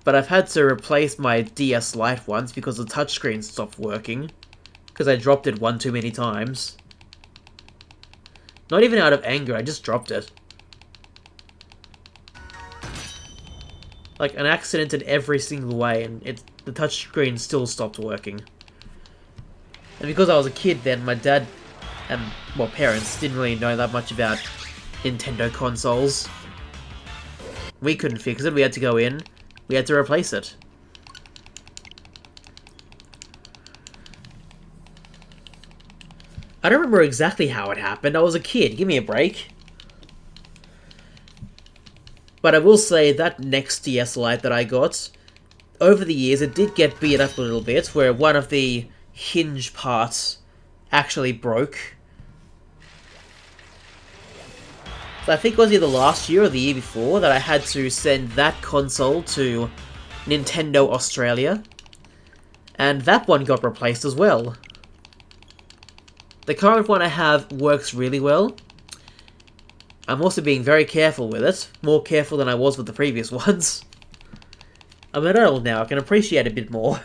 But I've had to replace my DS Lite once because the touchscreen stopped working. Because I dropped it one too many times. Not even out of anger, I just dropped it. Like, an accident in every single way, and the touchscreen still stopped working. And because I was a kid then, my dad and, well, parents didn't really know that much about Nintendo consoles. We couldn't fix it, we had to go in, we had to replace it. I don't remember exactly how it happened, I was a kid, give me a break. But I will say that next DS Lite that I got, over the years it did get beat up a little bit, where one of the hinge parts actually broke. So I think it was either last year or the year before that I had to send that console to Nintendo Australia. And that one got replaced as well. The current one I have works really well. I'm also being very careful with it. More careful than I was with the previous ones. I'm an adult now, I can appreciate it a bit more.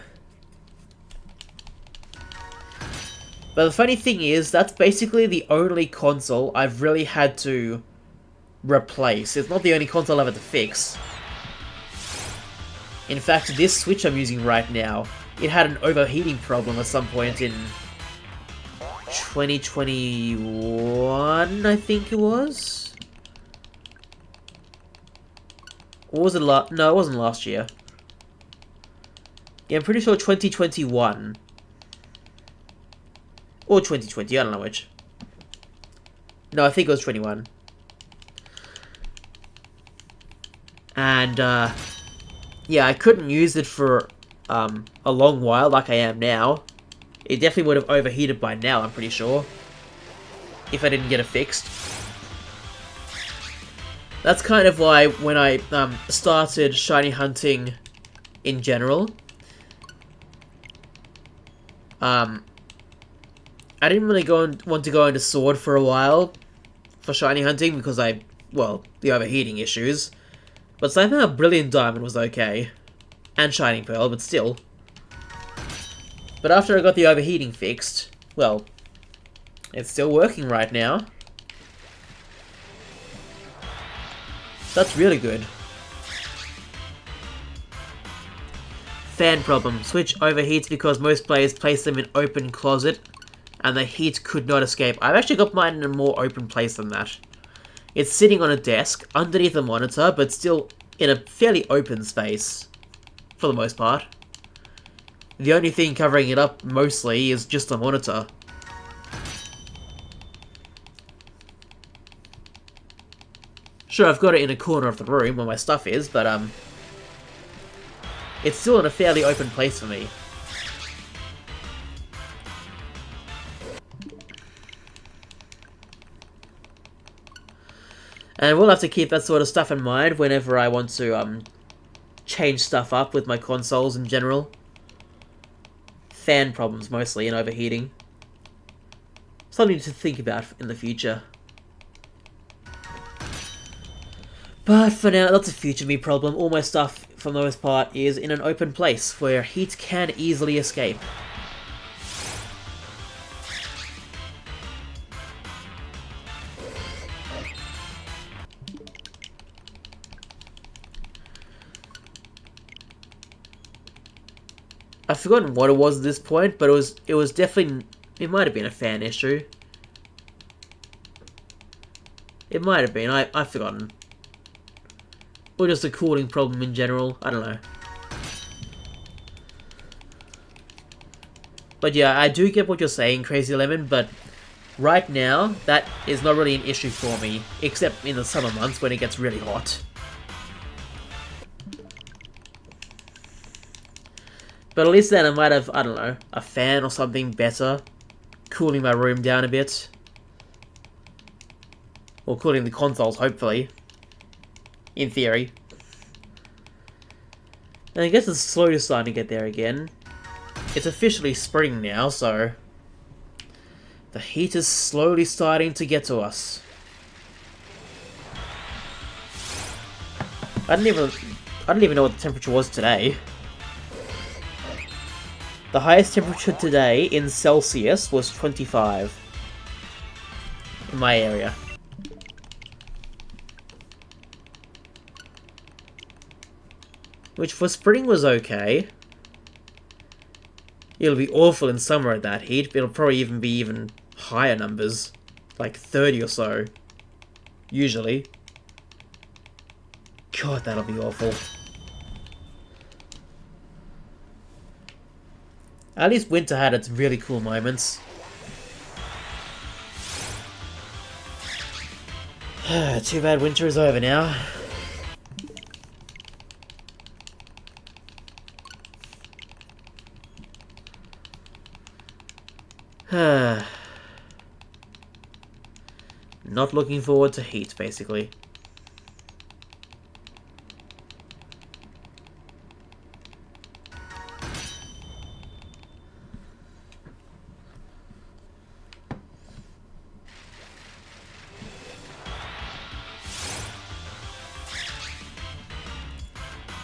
But the funny thing is, that's basically the only console I've really had to replace. It's not the only console I've had to fix. In fact, this Switch I'm using right now, it had an overheating problem at some point in 2021, I think it was? Or was it no, it wasn't last year. Yeah, I'm pretty sure 2021. Or 2020, I don't know which. No, I think it was 21. And, yeah, I couldn't use it for a long while like I am now. It definitely would have overheated by now, I'm pretty sure. If I didn't get it fixed. That's kind of why when I started shiny hunting in general, I didn't really want to go into Sword for a while for shiny hunting because well, the overheating issues. But somehow Brilliant Diamond was okay. And Shining Pearl, but still. But after I got the overheating fixed, well, it's still working right now. That's really good. Fan problem. Switch overheats because most players place them in open closet and the heat could not escape. I've actually got mine in a more open place than that. It's sitting on a desk underneath a monitor, but still in a fairly open space, for the most part. The only thing covering it up, mostly, is just the monitor. Sure, I've got it in a corner of the room where my stuff is, but, it's still in a fairly open place for me. And we'll have to keep that sort of stuff in mind whenever I want to, change stuff up with my consoles in general. Fan problems, mostly, and overheating. Something to think about in the future. But for now, that's a future me problem. All my stuff, for the most part, is in an open place where heat can easily escape. I've forgotten what it was at this point, but it was definitely, it might have been a fan issue. It might have been, I've forgotten. Or just a cooling problem in general, I don't know. But yeah, I do get what you're saying, Crazy Lemon, but right now, that is not really an issue for me, except in the summer months when it gets really hot. But at least then I might have, I don't know, a fan or something better, cooling my room down a bit. Or cooling the consoles, hopefully. In theory. And I guess it's slowly starting to get there again. it's officially spring now, so the heat is slowly starting to get to us. I didn't even know what the temperature was today. The highest temperature today in Celsius was 25 in my area. Which for spring was okay. It'll be awful in summer at that heat, but it'll probably be even higher numbers. Like 30 or so. Usually. God, that'll be awful. At least winter had its really cool moments. Too bad winter is over now. Not looking forward to heat, basically.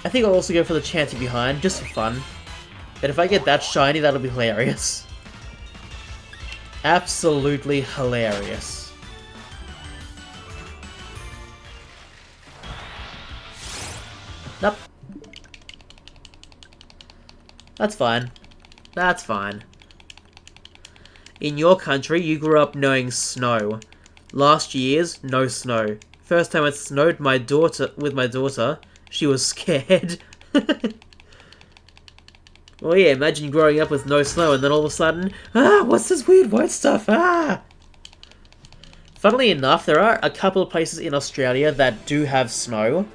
I think I'll also go for the Chanty behind, just for fun. But if I get that shiny, that'll be hilarious. Absolutely hilarious. Nope. That's fine. That's fine. In your country, you grew up knowing snow. Last year's, no snow. First time it snowed, with my daughter, she was scared. Well, yeah, imagine growing up with no snow and then all of a sudden, what's this weird white stuff? Funnily enough, there are a couple of places in Australia that do have snow.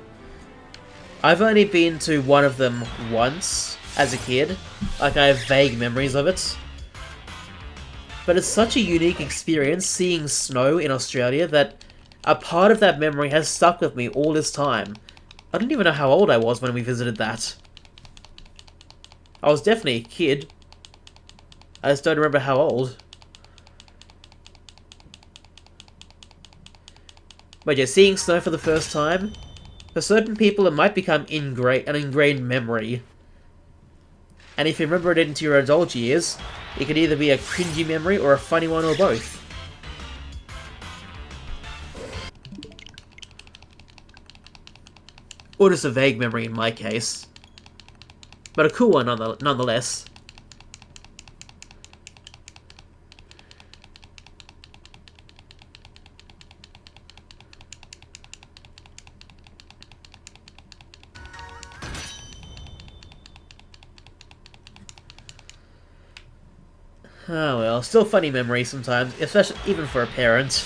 I've only been to one of them once as a kid. Like, I have vague memories of it. But it's such a unique experience seeing snow in Australia that a part of that memory has stuck with me all this time. I don't even know how old I was when we visited that. I was definitely a kid. I just don't remember how old. But yeah, seeing snow for the first time, for certain people it might become an ingrained memory. And if you remember it into your adult years, it could either be a cringy memory or a funny one or both. Or just a vague memory in my case. But a cool one nonetheless. Oh well, still funny memories sometimes, especially even for a parent.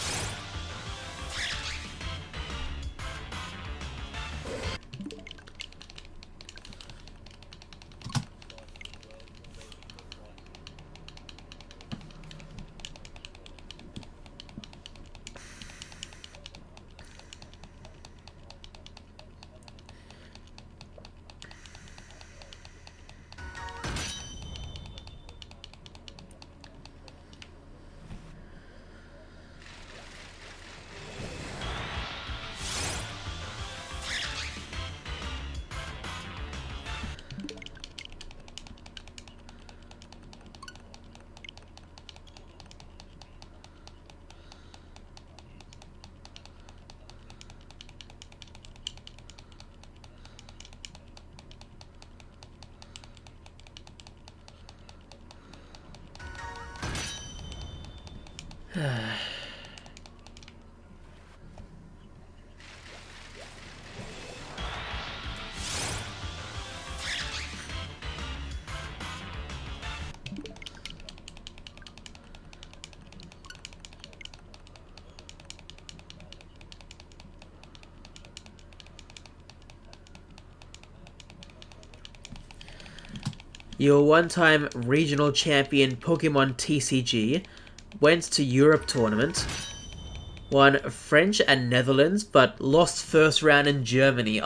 Your one-time regional champion Pokemon TCG went to Europe tournament, won French and Netherlands, but lost first round in Germany.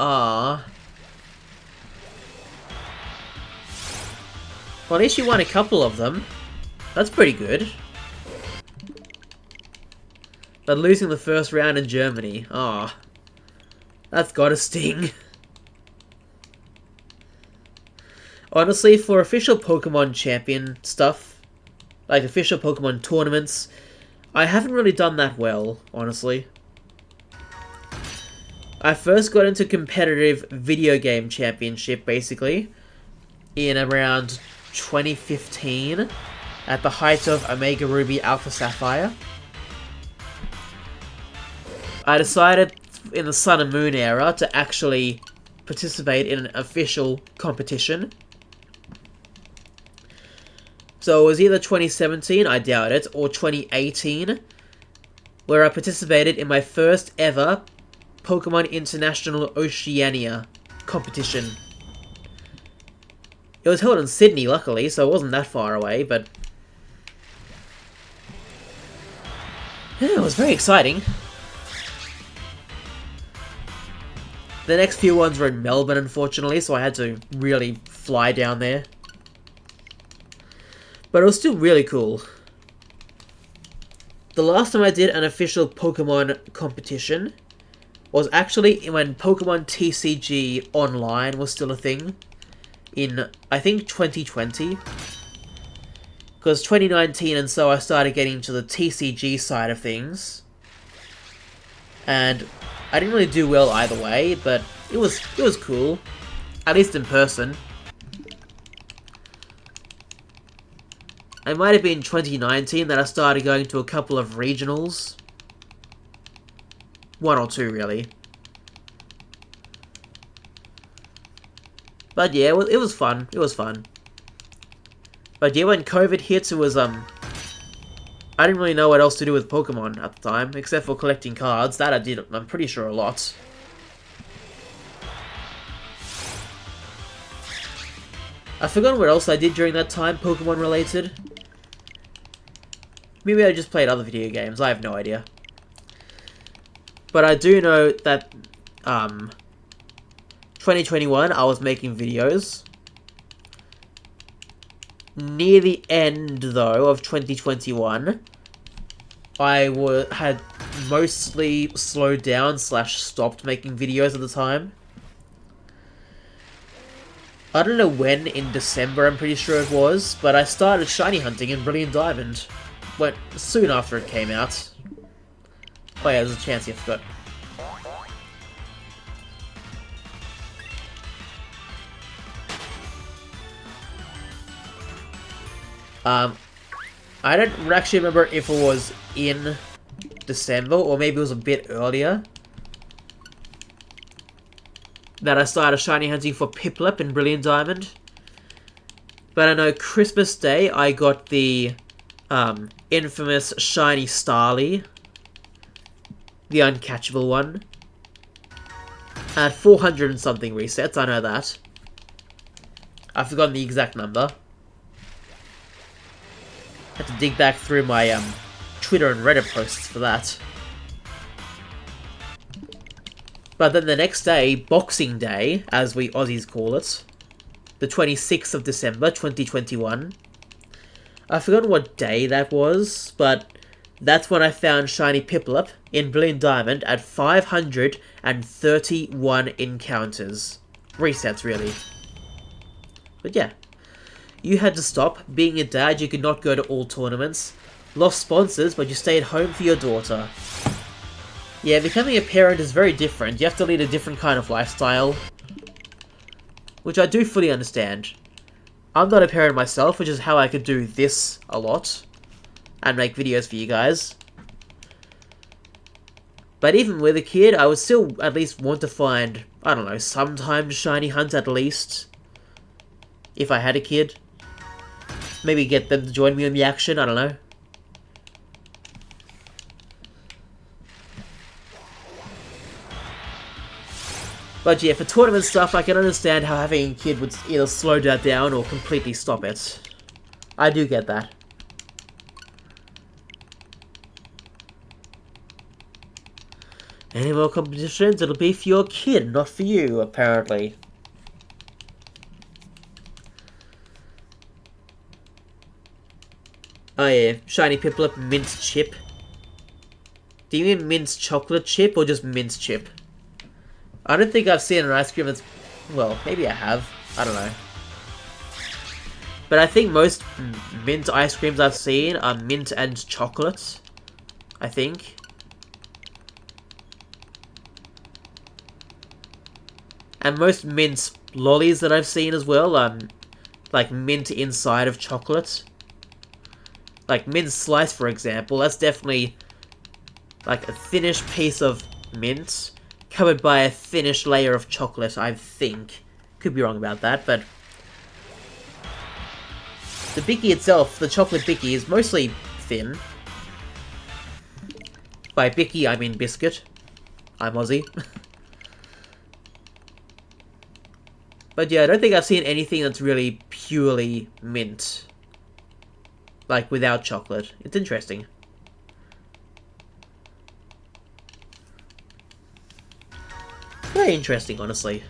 Well, at least you won a couple of them. That's pretty good. But losing the first round in Germany, ah, that's gotta sting. Honestly, for official Pokemon champion stuff, like official Pokemon tournaments, I haven't really done that well, honestly. I first got into competitive video game championship, basically, in around 2015, at the height of Omega Ruby Alpha Sapphire. I decided in the Sun and Moon era to actually participate in an official competition. So it was either 2017, I doubt it, or 2018, where I participated in my first ever Pokemon International Oceania competition. It was held in Sydney, luckily, so it wasn't that far away, but yeah, it was very exciting. The next few ones were in Melbourne, unfortunately, so I had to really fly down there. But it was still really cool. The last time I did an official Pokemon competition was actually when Pokemon TCG Online was still a thing. In, I think, 2020. Because 2019 and so I started getting into the TCG side of things. And I didn't really do well either way, but it was cool. At least in person. It might have been 2019 that I started going to a couple of regionals. One or two, really. But yeah, it was fun. It was fun. But yeah, when COVID hit, it was, I didn't really know what else to do with Pokemon at the time, except for collecting cards. That I did, I'm pretty sure, a lot. I've forgotten what else I did during that time, Pokemon related. Maybe I just played other video games, I have no idea. But I do know that, 2021, I was making videos. Near the end, though, of 2021, I had mostly slowed down / stopped making videos at the time. I don't know when in December, I'm pretty sure it was, but I started shiny hunting in Brilliant Diamond. Went soon after it came out. Oh yeah, there's a chance you forgot. I don't actually remember if it was in December, or maybe it was a bit earlier, that I started shiny hunting for Piplup in Brilliant Diamond. But I know Christmas Day I got the infamous shiny Starly, the uncatchable one, at 400 and something resets, I know that. I've forgotten the exact number. Had to dig back through my Twitter and Reddit posts for that. But then the next day, Boxing Day, as we Aussies call it, the 26th of December, 2021. I've forgotten what day that was, but that's when I found shiny Piplup in Brilliant Diamond at 531 encounters. Resets, really. But yeah. You had to stop. Being a dad, you could not go to all tournaments. Lost sponsors, but you stayed home for your daughter. Yeah, becoming a parent is very different. You have to lead a different kind of lifestyle. Which I do fully understand. I'm not a parent myself, which is how I could do this a lot. And make videos for you guys. But even with a kid, I would still at least want to find, I don't know, some time to shiny hunt at least. If I had a kid. Maybe get them to join me in the action, I don't know. But yeah, for tournament stuff, I can understand how having a kid would either slow that down or completely stop it. I do get that. Any more competitions? It'll be for your kid, not for you, apparently. Oh yeah, shiny Piplup, mint chip. Do you mean mint chocolate chip or just mint chip? I don't think I've seen an ice cream that's... Well, maybe I have. I don't know. But I think most mint ice creams I've seen are mint and chocolate. I think. And most mint lollies that I've seen as well are like mint inside of chocolate. Like mint slice, for example, that's definitely like a thinnish piece of mint covered by a thinnish layer of chocolate, I think. Could be wrong about that, but the Bicky itself, the chocolate Bicky, is mostly thin. By Bicky, I mean biscuit. I'm Aussie. But yeah, I don't think I've seen anything that's really purely mint. Like, without chocolate. It's interesting. Very interesting, honestly.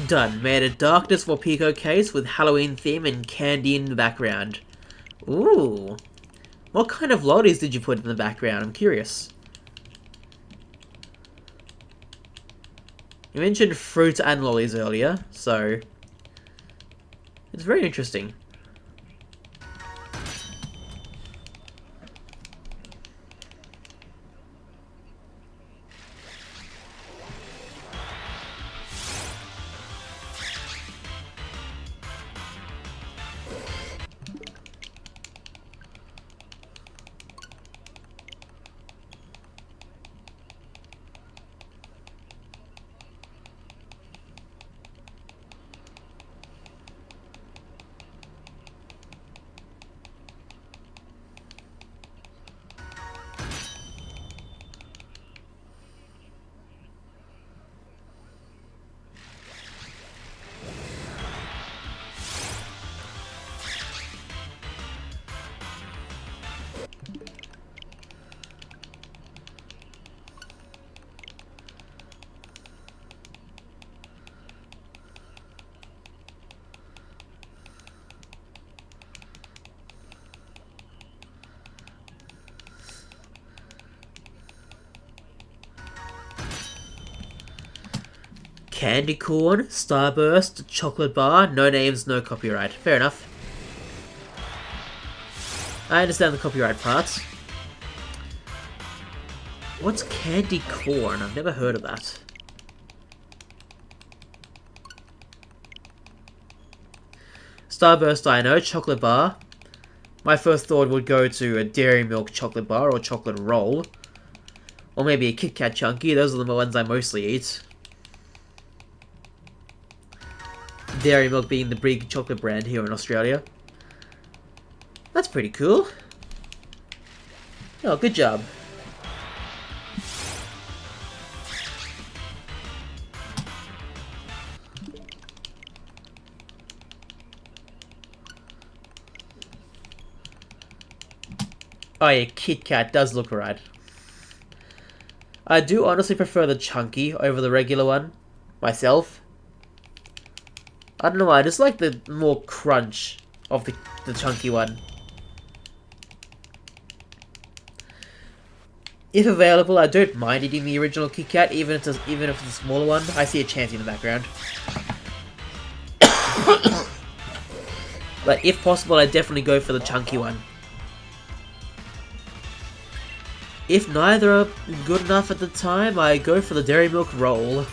Done. Made a Darkness for Pico case with Halloween theme and candy in the background. Ooh. What kind of lollies did you put in the background? I'm curious. You mentioned fruit and lollies earlier, so it's very interesting. Candy corn, starburst, chocolate bar, no names, no copyright. Fair enough. I understand the copyright parts. What's candy corn? I've never heard of that. Starburst I know, chocolate bar. My first thought would go to a dairy milk chocolate bar or chocolate roll. Or maybe a Kit Kat Chunky, those are the ones I mostly eat. Dairy Milk being the big chocolate brand here in Australia. That's pretty cool. Oh, good job. Oh yeah, Kit Kat does look alright. I do honestly prefer the chunky over the regular one, myself. I don't know why, I just like the more crunch of the chunky one. If available, I don't mind eating the original Kit Kat, even if it's a smaller one. I see a chanty in the background. But if possible, I definitely go for the chunky one. If neither are good enough at the time, I go for the Dairy Milk Roll.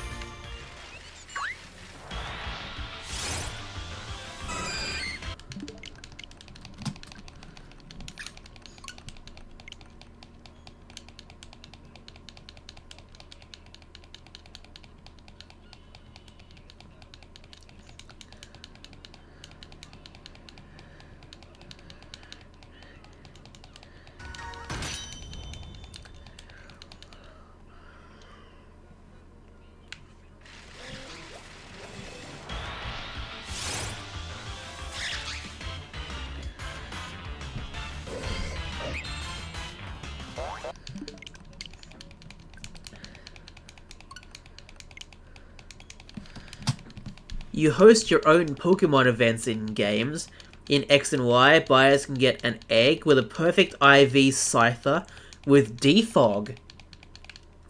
You host your own Pokemon events in games. In X and Y, buyers can get an egg with a perfect IV Scyther with Defog.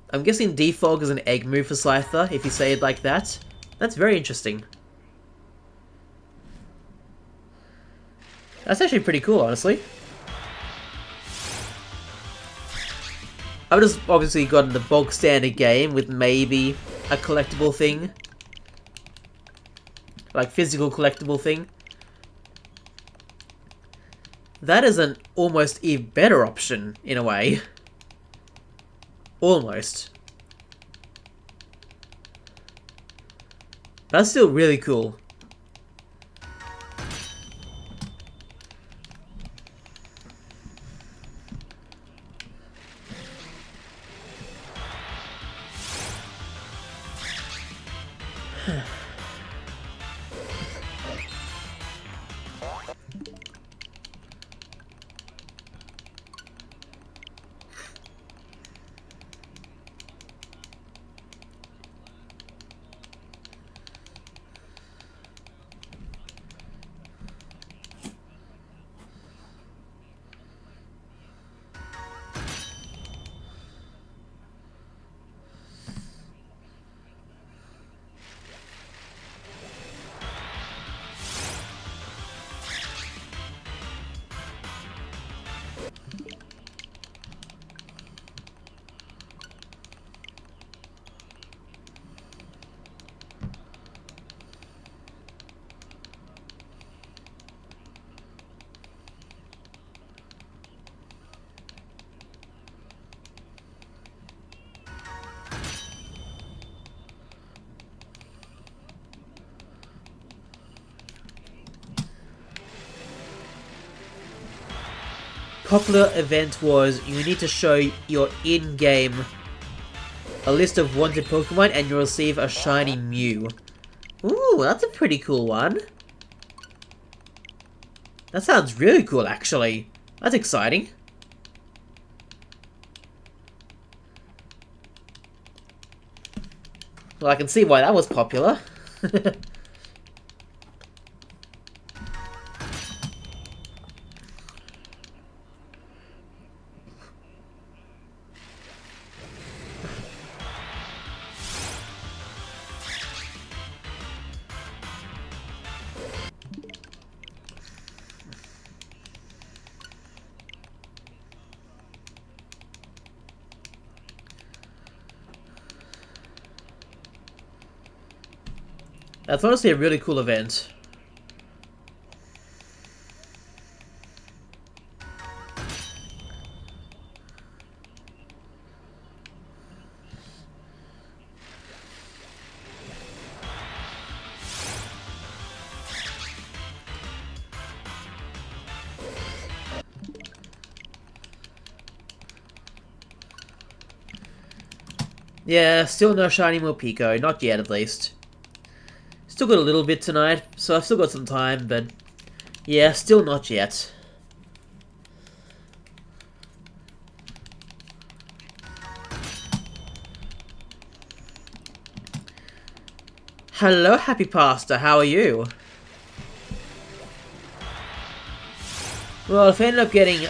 I'm guessing Defog is an egg move for Scyther, if you say it like that. That's very interesting. That's actually pretty cool, honestly. I've just obviously gotten the bog standard game with maybe a collectible thing. Like, physical collectible thing. That is an almost even better option, in a way. Almost. That's still really cool. Popular event was you need to show your in-game a list of wanted Pokemon and you'll receive a shiny Mew. Ooh, that's a pretty cool one. That sounds really cool, actually. That's exciting. Well, I can see why that was popular. That's honestly a really cool event. Yeah, still no shiny Morpeko, not yet at least. Still got a little bit tonight, so I've still got some time, but yeah, still not yet. Hello, Happy Pasta, how are you? Well, if I end up getting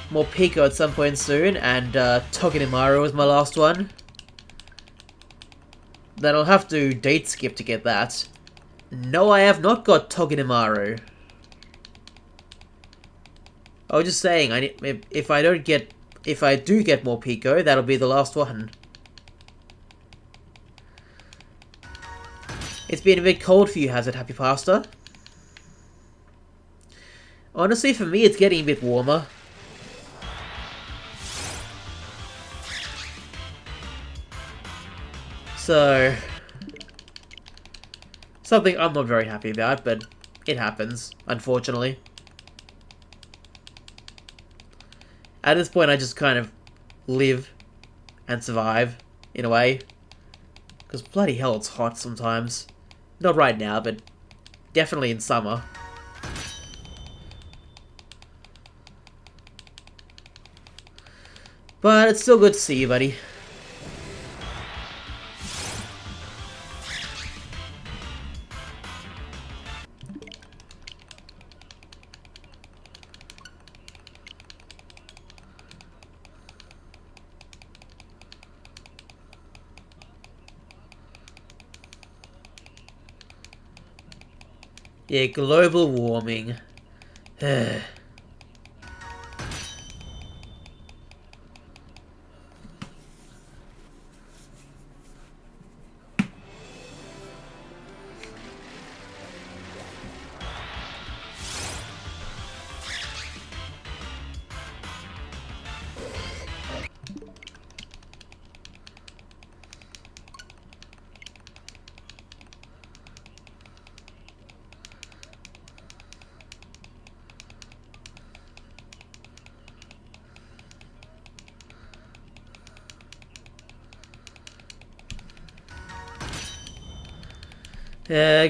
more Pico at some point soon, and Togedemaru was my last one, then I'll have to date skip to get that. No, I have not got Togedemaru. I was just saying, if I do get more Pico, that'll be the last one. It's been a bit cold for you, has it, Happy Pasta? Honestly, for me, it's getting a bit warmer. So, something I'm not very happy about, but it happens, unfortunately. At this point, I just kind of live and survive, in a way. Because bloody hell, it's hot sometimes. Not right now, but definitely in summer. But it's still good to see you, buddy. Yeah, global warming.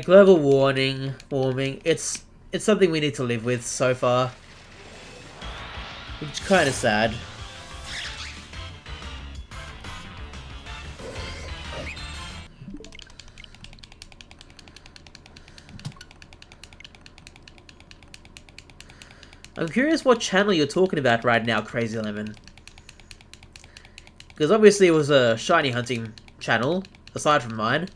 Global warming. It's something we need to live with so far, which is kind of sad. I'm curious what channel you're talking about right now, Crazy Lemon. Because obviously it was a shiny hunting channel, aside from mine.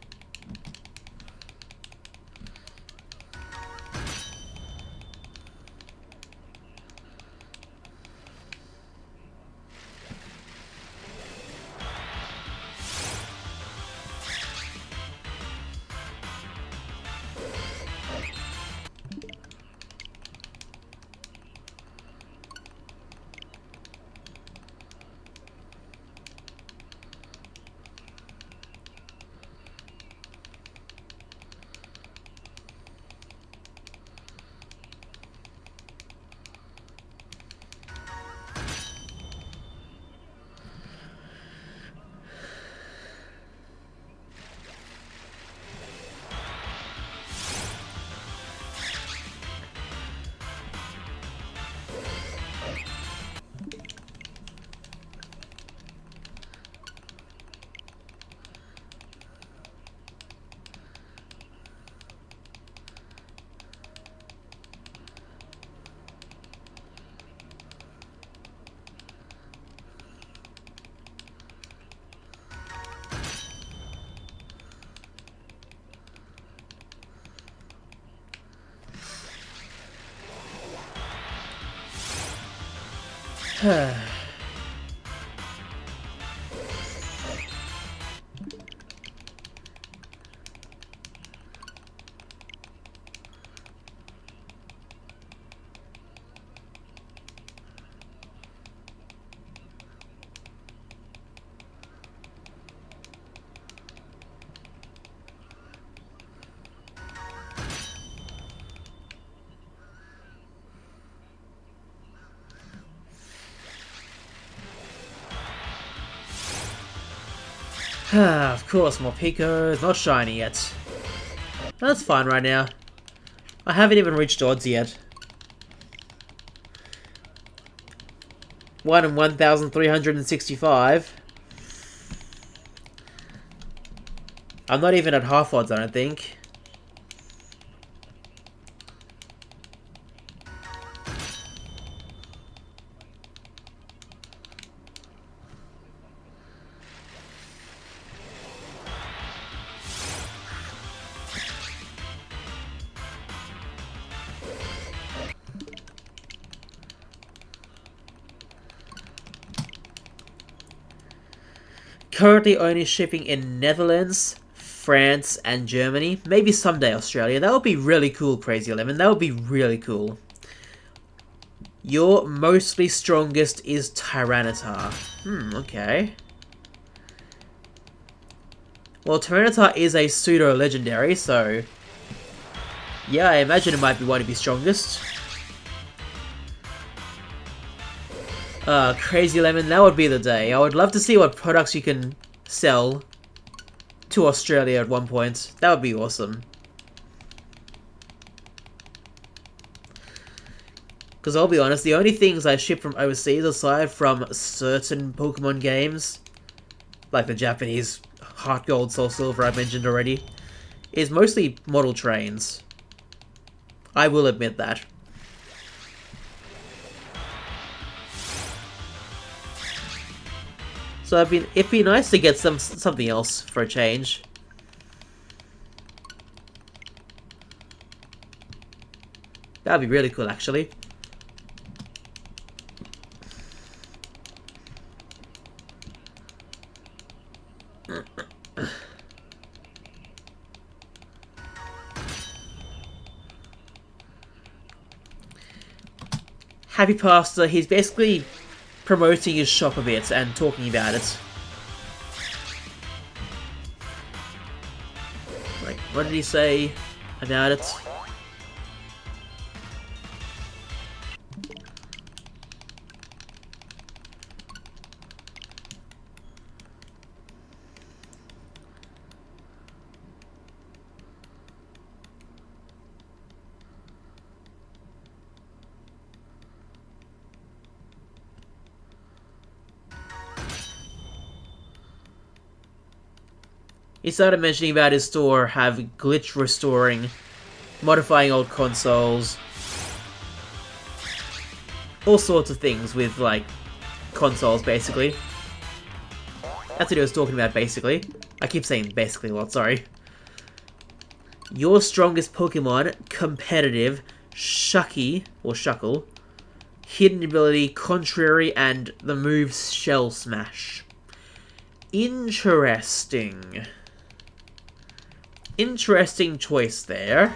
Of course, more Picos, not shiny yet. That's fine right now. I haven't even reached odds yet. 1 in 1,365. I'm not even at half odds, I don't think. Currently only shipping in Netherlands, France, and Germany. Maybe someday Australia. That would be really cool, Crazy 11. That would be really cool. Your mostly strongest is Tyranitar. Okay. Well, Tyranitar is a pseudo-legendary, so... yeah, I imagine it might be one of your strongest. Crazy Lemon, that would be the day. I would love to see what products you can sell to Australia at one point. That would be awesome. Because I'll be honest, the only things I ship from overseas, aside from certain Pokemon games, like the Japanese Heart Gold, Soul Silver I mentioned already, is mostly model trains. I will admit that. So it'd be nice to get something else for a change. That'd be really cool, actually. Happy Pasta, he's basically promoting his shop a bit and talking about it. Like, what did he say about it? He started mentioning about his store have glitch restoring, modifying old consoles, all sorts of things with, like, consoles, basically. That's what he was talking about, basically. I keep saying basically a lot, sorry. Your strongest Pokemon, competitive, Shucky, or Shuckle, hidden ability, Contrary, and the move Shell Smash. Interesting. Interesting choice there.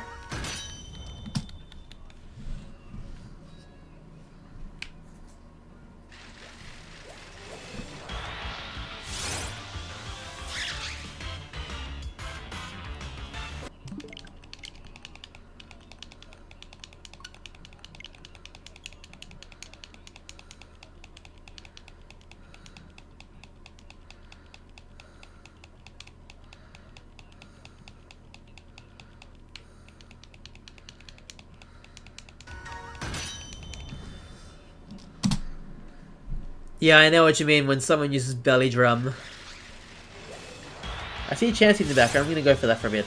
Yeah, I know what you mean when someone uses Belly Drum. I see Chansey in the background. I'm gonna go for that for a bit.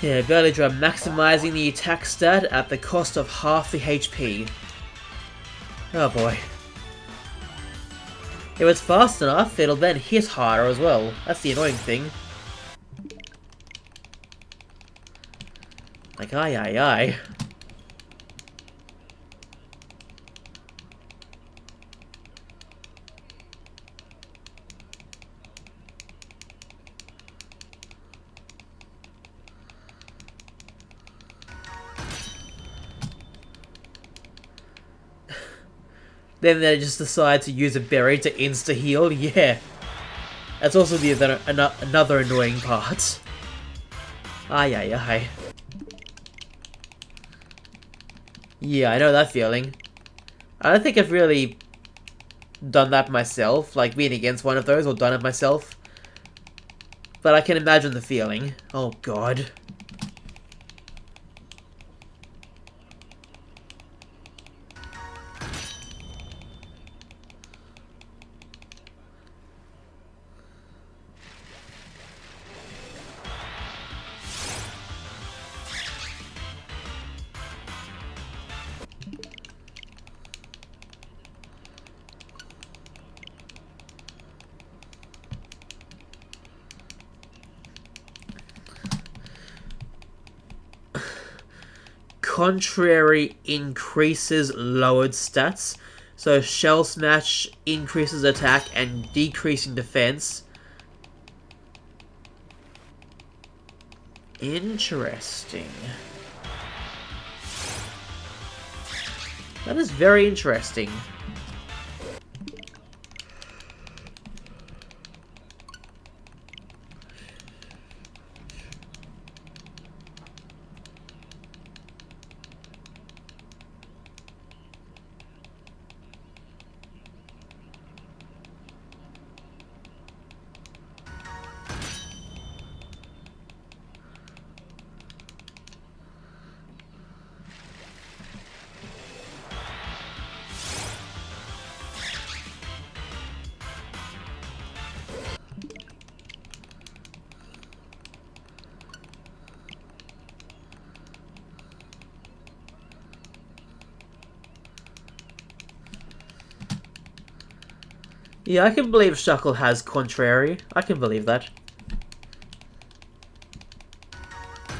Yeah, Belly Drum maximizing the attack stat at the cost of half the HP. Oh boy. If it's fast enough, it'll then hit harder as well. That's the annoying thing. Like, aye aye aye. Then they just decide to use a berry to insta-heal. Yeah. That's also the another annoying part. Aye aye aye. Yeah, I know that feeling. I don't think I've really done that myself, like being against one of those or done it myself. But I can imagine the feeling. Oh god. Contrary increases lowered stats. So Shell Smash increases attack and decreasing defense. Interesting. That is very interesting. Yeah, I can believe Shuckle has Contrary. I can believe that.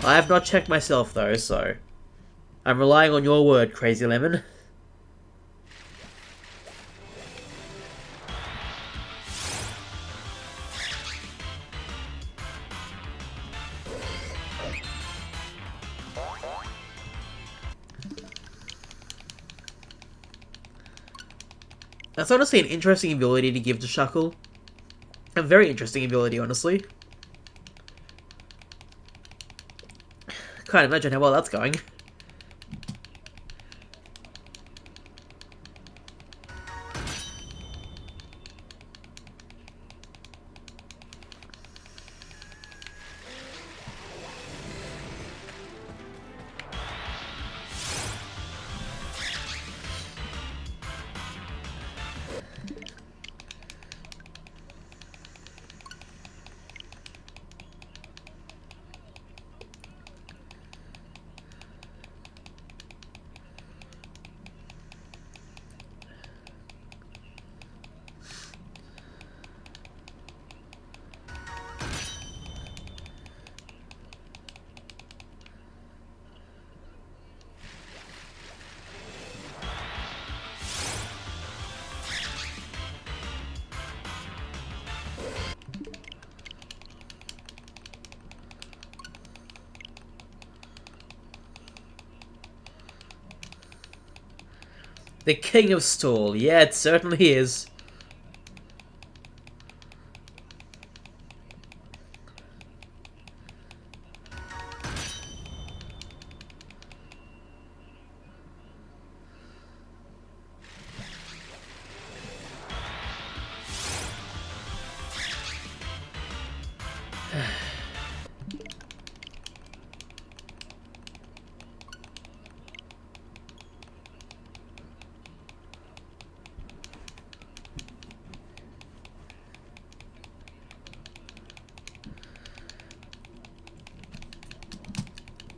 I have not checked myself though, so I'm relying on your word, Crazy Lemon. That's honestly an interesting ability to give to Shuckle. A very interesting ability, honestly. Can't imagine how well that's going. The King of Stall. Yeah, it certainly is.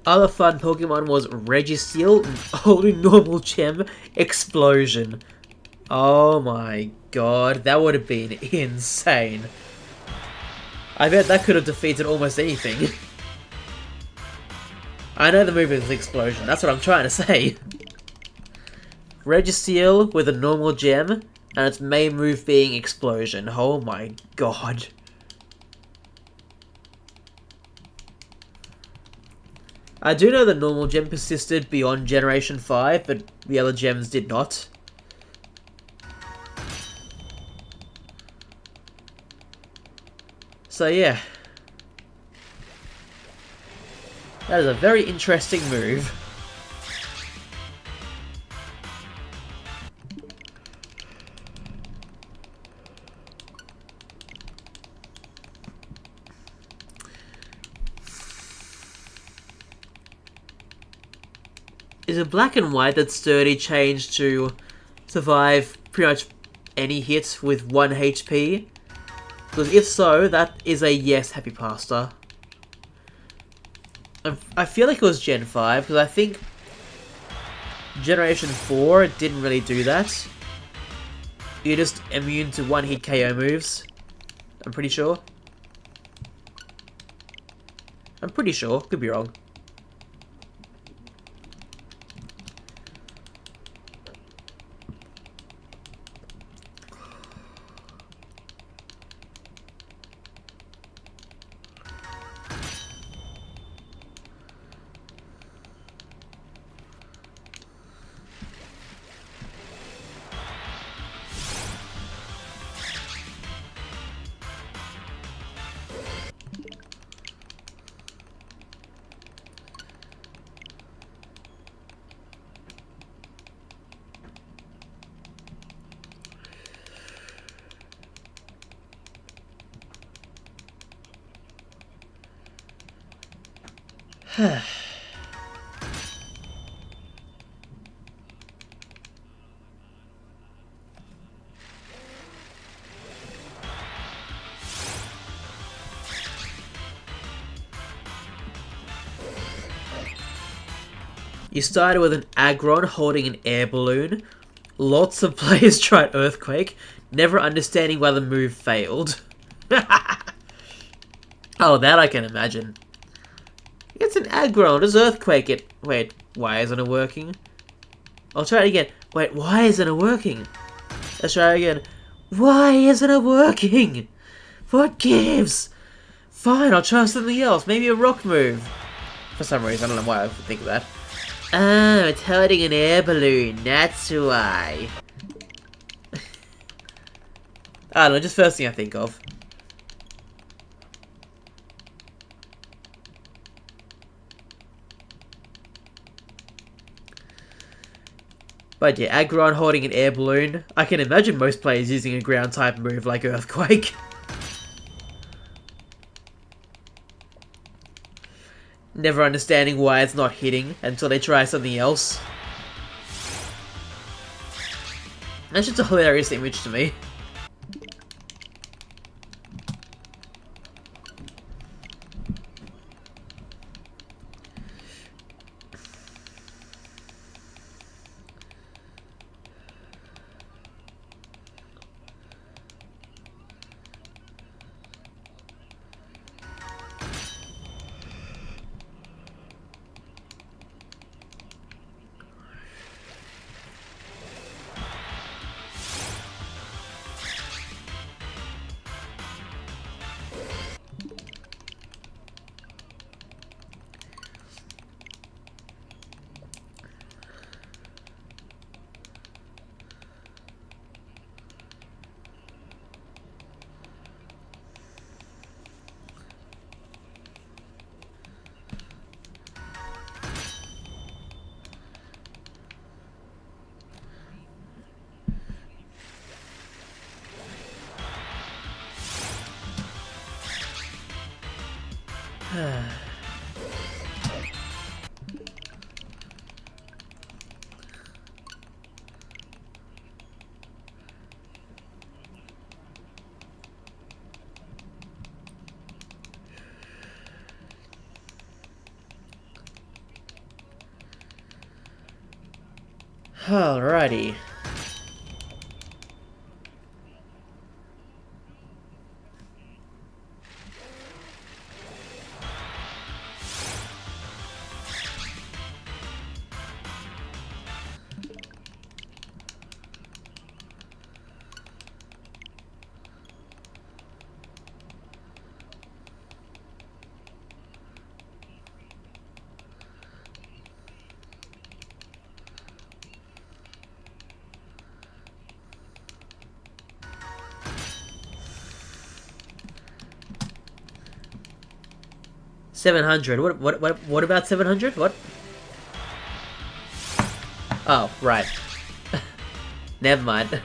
Other fun Pokemon was Registeel, only normal gem, Explosion. Oh my god, that would have been insane. I bet that could have defeated almost anything. I know the move is Explosion, that's what I'm trying to say. Registeel with a normal gem, and its main move being Explosion. Oh my god. I do know the normal gem persisted beyond Generation 5, but the other gems did not. So yeah. That is a very interesting move. Is it Black and White that Sturdy changed to survive pretty much any hit with 1 HP? Because if so, that is a yes, Happy Pasta. I feel like it was Gen 5, because I think Generation 4 didn't really do that. You're just immune to 1-hit KO moves. I'm pretty sure. I'm pretty sure, could be wrong. You started with an Aggron holding an air balloon. Lots of players tried Earthquake, never understanding why the move failed. Oh, that I can imagine. It's an Aggron, does Earthquake it? Wait, why isn't it working? I'll try it again. Wait, why isn't it working? Let's try it again. Why isn't it working? What gives? Fine, I'll try something else. Maybe a rock move. For some reason, I don't know why I would think of that. Oh, it's holding an air balloon, that's why. I don't know, just first thing I think of. But yeah, Aggron holding an air balloon. I can imagine most players using a ground type move like Earthquake. Never understanding why it's not hitting until they try something else. That's just a hilarious image to me. Alrighty. $700. What about 700? What? Oh, right. Never mind.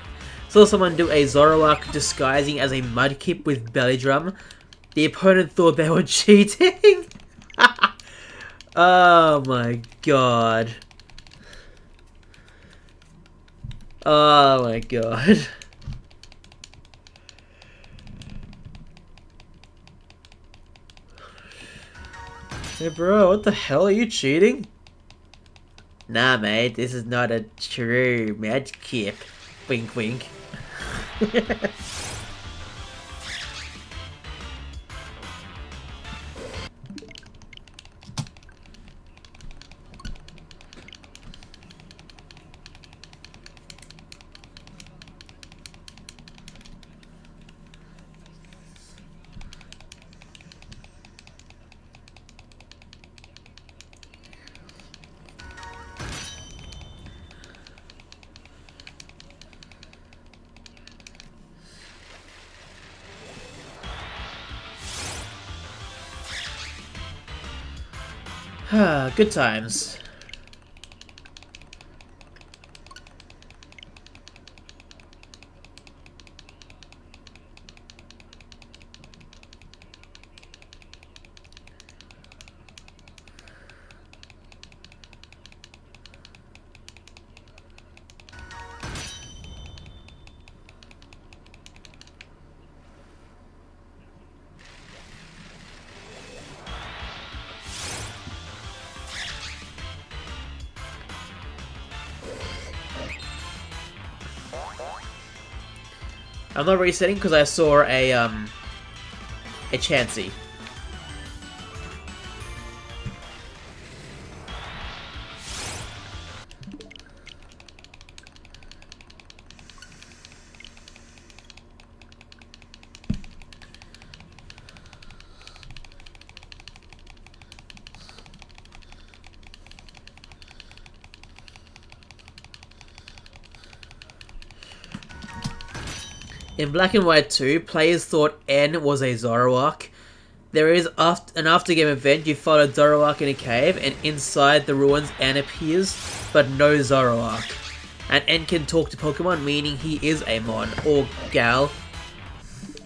Saw someone do a Zoroark disguising as a Mudkip with Belly Drum. The opponent thought they were cheating. Oh my god. Oh my god. Hey bro, what the hell, are you cheating? Nah mate, this is not a true Mudkip. Wink wink. Good times. I'm not resetting because I saw a Chansey. In Black and White 2, players thought N was a Zoroark. There is an after-game event, you fight a Zoroark in a cave, and inside the ruins N appears, but no Zoroark. And N can talk to Pokemon, meaning he is a Mon, or Gal.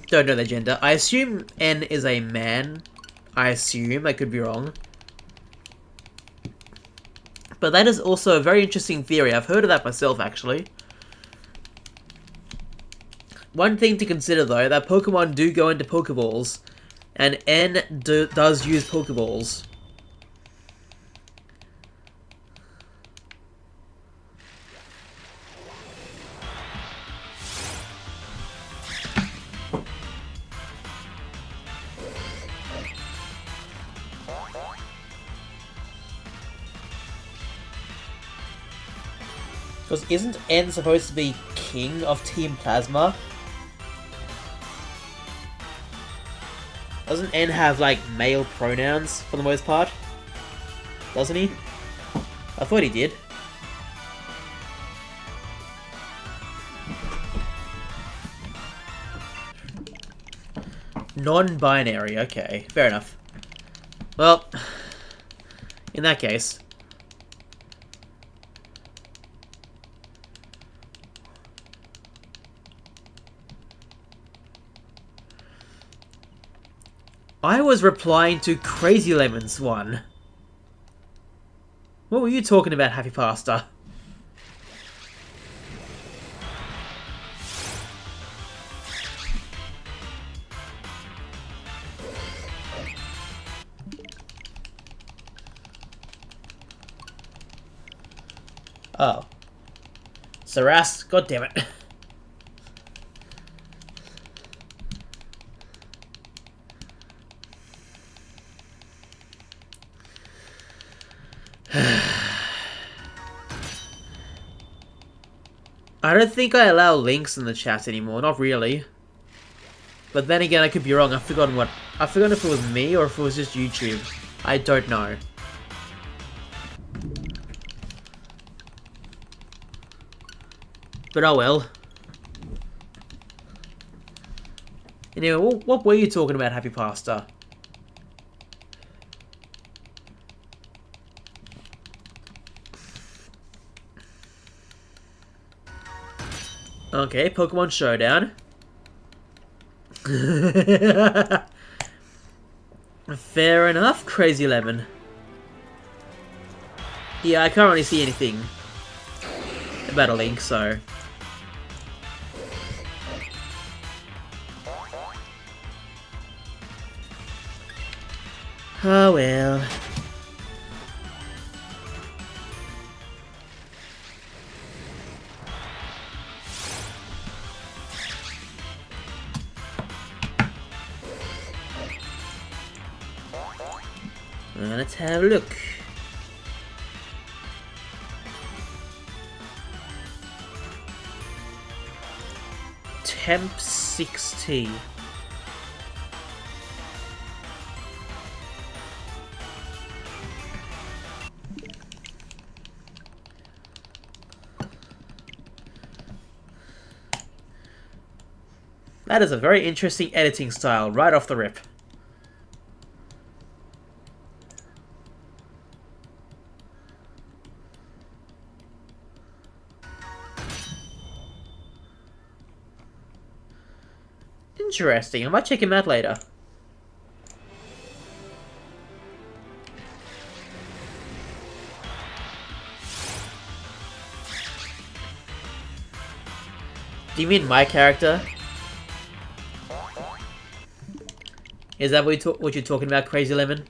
Don't know their gender. I assume N is a man. I assume, I could be wrong. But that is also a very interesting theory. I've heard of that myself, actually. One thing to consider, though, that Pokemon do go into Pokeballs, and N does use Pokeballs. Because isn't N supposed to be king of Team Plasma? Doesn't N have, like, male pronouns for the most part? Doesn't he? I thought he did. Non-binary, okay. Fair enough. Well, in that case... I was replying to Crazy Lemon's one. What were you talking about, Happy Pasta? Oh. Saras, goddammit. I don't think I allow links in the chat anymore, not really. But then again, I could be wrong. I've forgotten if it was me or if it was just YouTube. I don't know. But oh well. Anyway, what were you talking about, Happy Pasta? Okay, Pokemon Showdown. Fair enough, Crazy Lemon. Yeah, I can't really see anything about a link, so... Oh well. Let's have a look. Temp 60. That is a very interesting editing style, right off the rip. Interesting, I might check him out later. Do you mean my character? Is that what you're talking about, Crazy Lemon?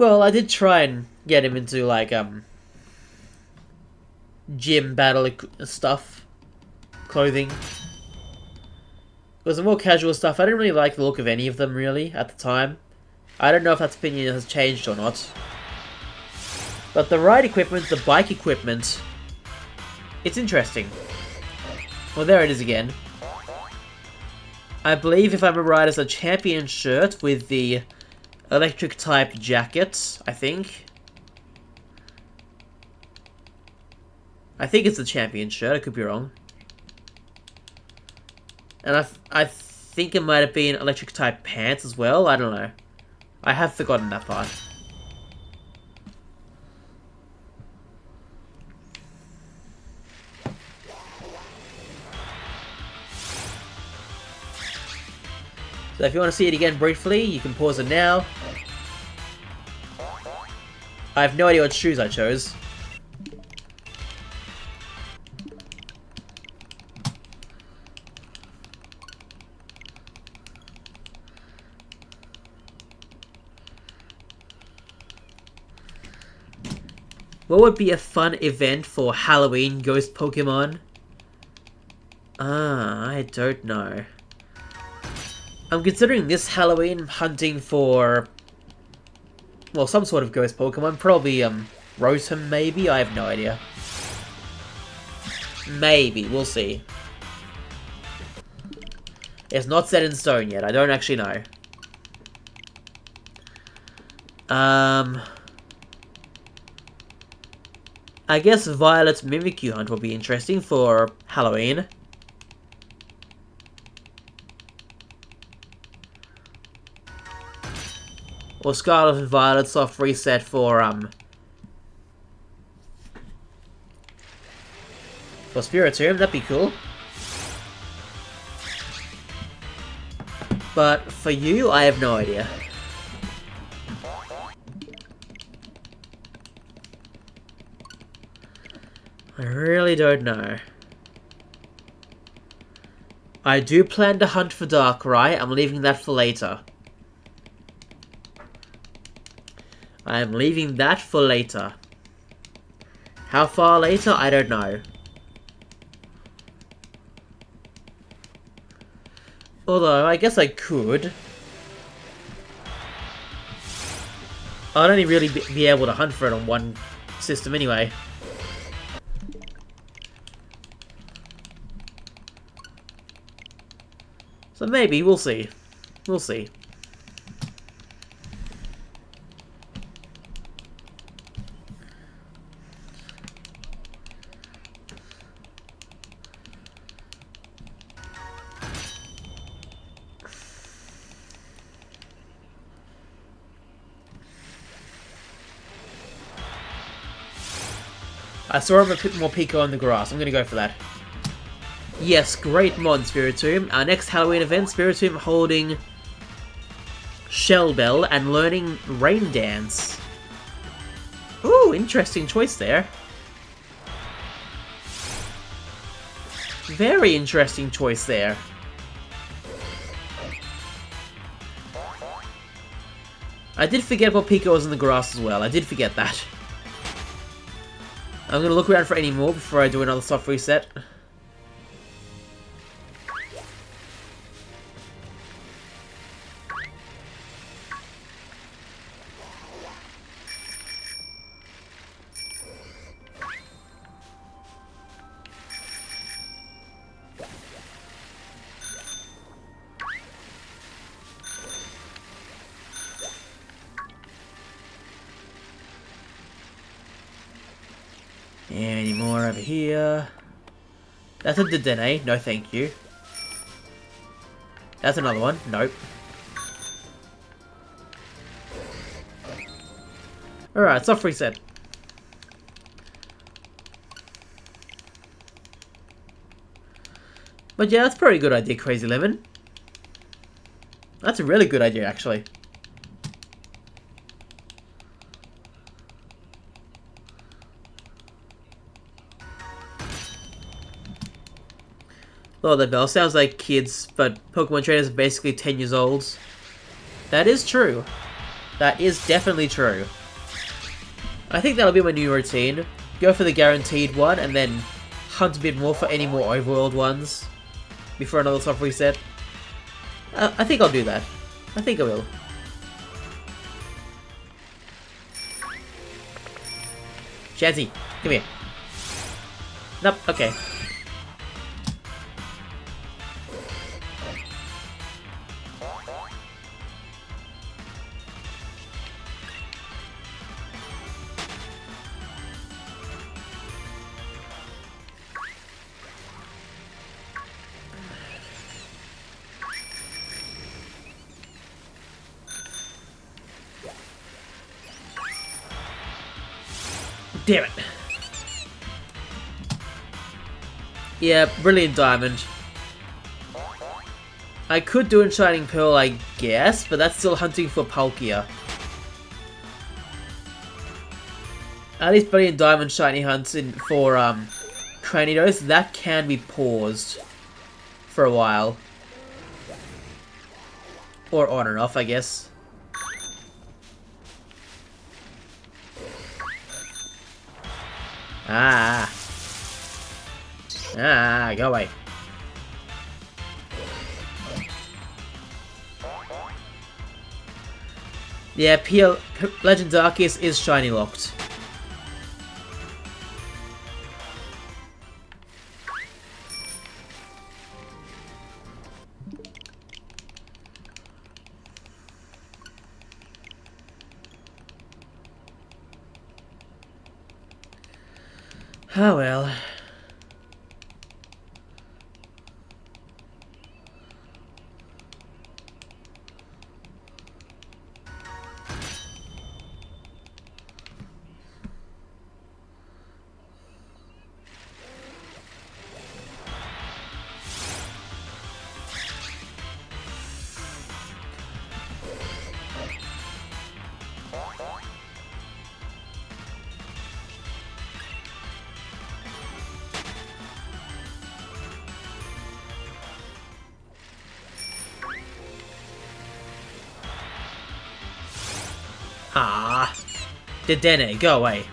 Well, I did try and get him into, like, gym battle stuff. Clothing. Because the more casual stuff, I didn't really like the look of any of them, really, at the time. I don't know if that opinion has changed or not. But the ride equipment, the bike equipment, it's interesting. Well, there it is again. I believe, if I remember right, it's a champion shirt with the electric type jacket, I think. I think it's the champion shirt, I could be wrong. And I think it might have been electric type pants as well, I don't know. I have forgotten that part. So if you want to see it again briefly, you can pause it now. I have no idea what shoes I chose. What would be a fun event for Halloween Ghost Pokemon? I don't know. I'm considering this Halloween hunting for, well, some sort of ghost Pokemon. Probably, Rotom, maybe? I have no idea. Maybe. We'll see. It's not set in stone yet. I don't actually know. I guess Violet's Mimikyu hunt will be interesting for Halloween. Or Scarlet and Violet soft reset for Spiritomb, that'd be cool. But for you, I have no idea. I really don't know. I do plan to hunt for Darkrai. I'm leaving that for later. I'm leaving that for later. How far later? I don't know. Although, I guess I could. I'd only really be able to hunt for it on one system anyway. So maybe, we'll see. We'll see. I saw him a bit more Pico on the grass. I'm gonna go for that. Yes, great mod, Spiritomb. Our next Halloween event, Spiritomb holding Shell Bell and learning Rain Dance. Ooh, interesting choice there. Very interesting choice there. I did forget what Pico was in the grass as well. I did forget that. I'm gonna look around for any more before I do another soft reset. Any more over here? That's a Dedenne. No, thank you. That's another one. Nope. Alright, soft reset. But yeah, that's a pretty good idea, Crazy Lemon. That's a really good idea, actually. Lord, that bell sounds like kids, but Pokemon trainers are basically 10 years old. That is true. That is definitely true. I think that'll be my new routine. Go for the guaranteed one, and then hunt a bit more for any more overworld ones before another soft reset. I think I'll do that. I think I will. Shazzy, come here. Nope, okay. Damn it. Yeah, Brilliant Diamond. I could do in Shining Pearl, I guess, but that's still hunting for Palkia. At least Brilliant Diamond Shiny hunts for Cranidos, that can be paused for a while. Or on and off, I guess. Go away. Yeah, Legend Arceus is shiny locked. Oh well. Ah, Dedenne, go away.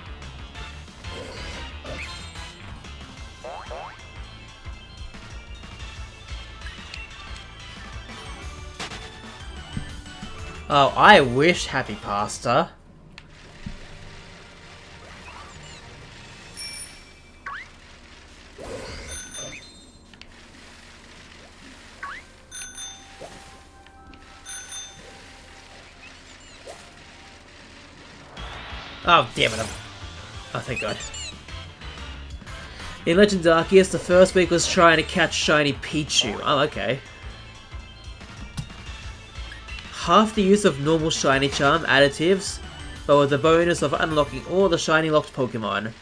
Oh, I wish Happy Pasta. Oh, damn it. Oh, thank God. In Legend Arceus, the first week was trying to catch shiny Pichu. Oh, okay. Half the use of normal shiny charm additives, but with the bonus of unlocking all the shiny locked Pokemon.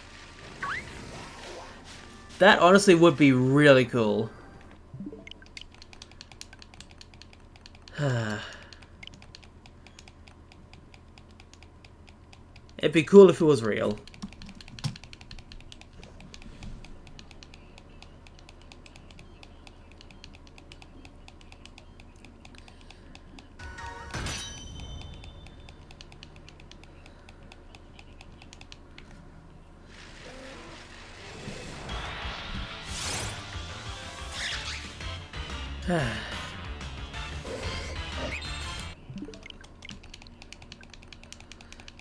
That honestly would be really cool. It'd be cool if it was real.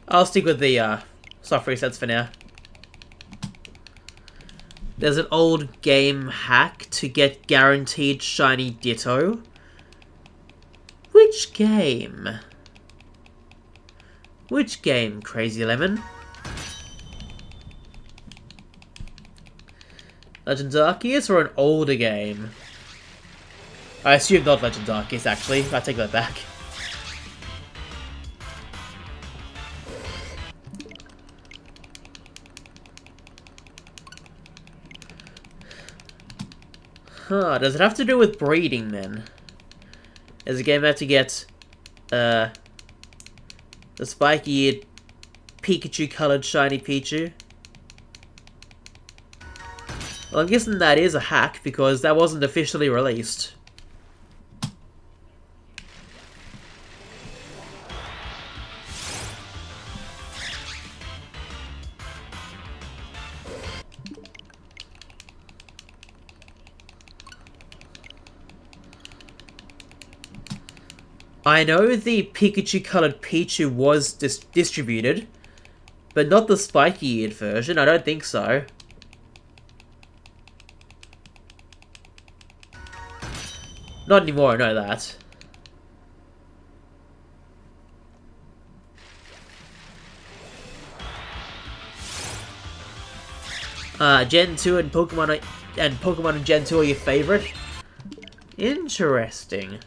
I'll stick with the soft resets for now. There's an old game hack to get guaranteed shiny Ditto. Which game? Which game, Crazy Lemon? Legend Arceus or an older game? I assume not Legend Arceus, actually. I take that back. Huh, does it have to do with breeding, then? Is the game have to get, the spiky-eared Pikachu-coloured shiny Pichu? Well, I'm guessing that is a hack, because that wasn't officially released. I know the Pikachu-coloured Pichu was distributed, but not the spiky-eared version. I don't think so. Not anymore, I know that. Gen 2 and Pokemon and Gen 2 are your favorite? Interesting.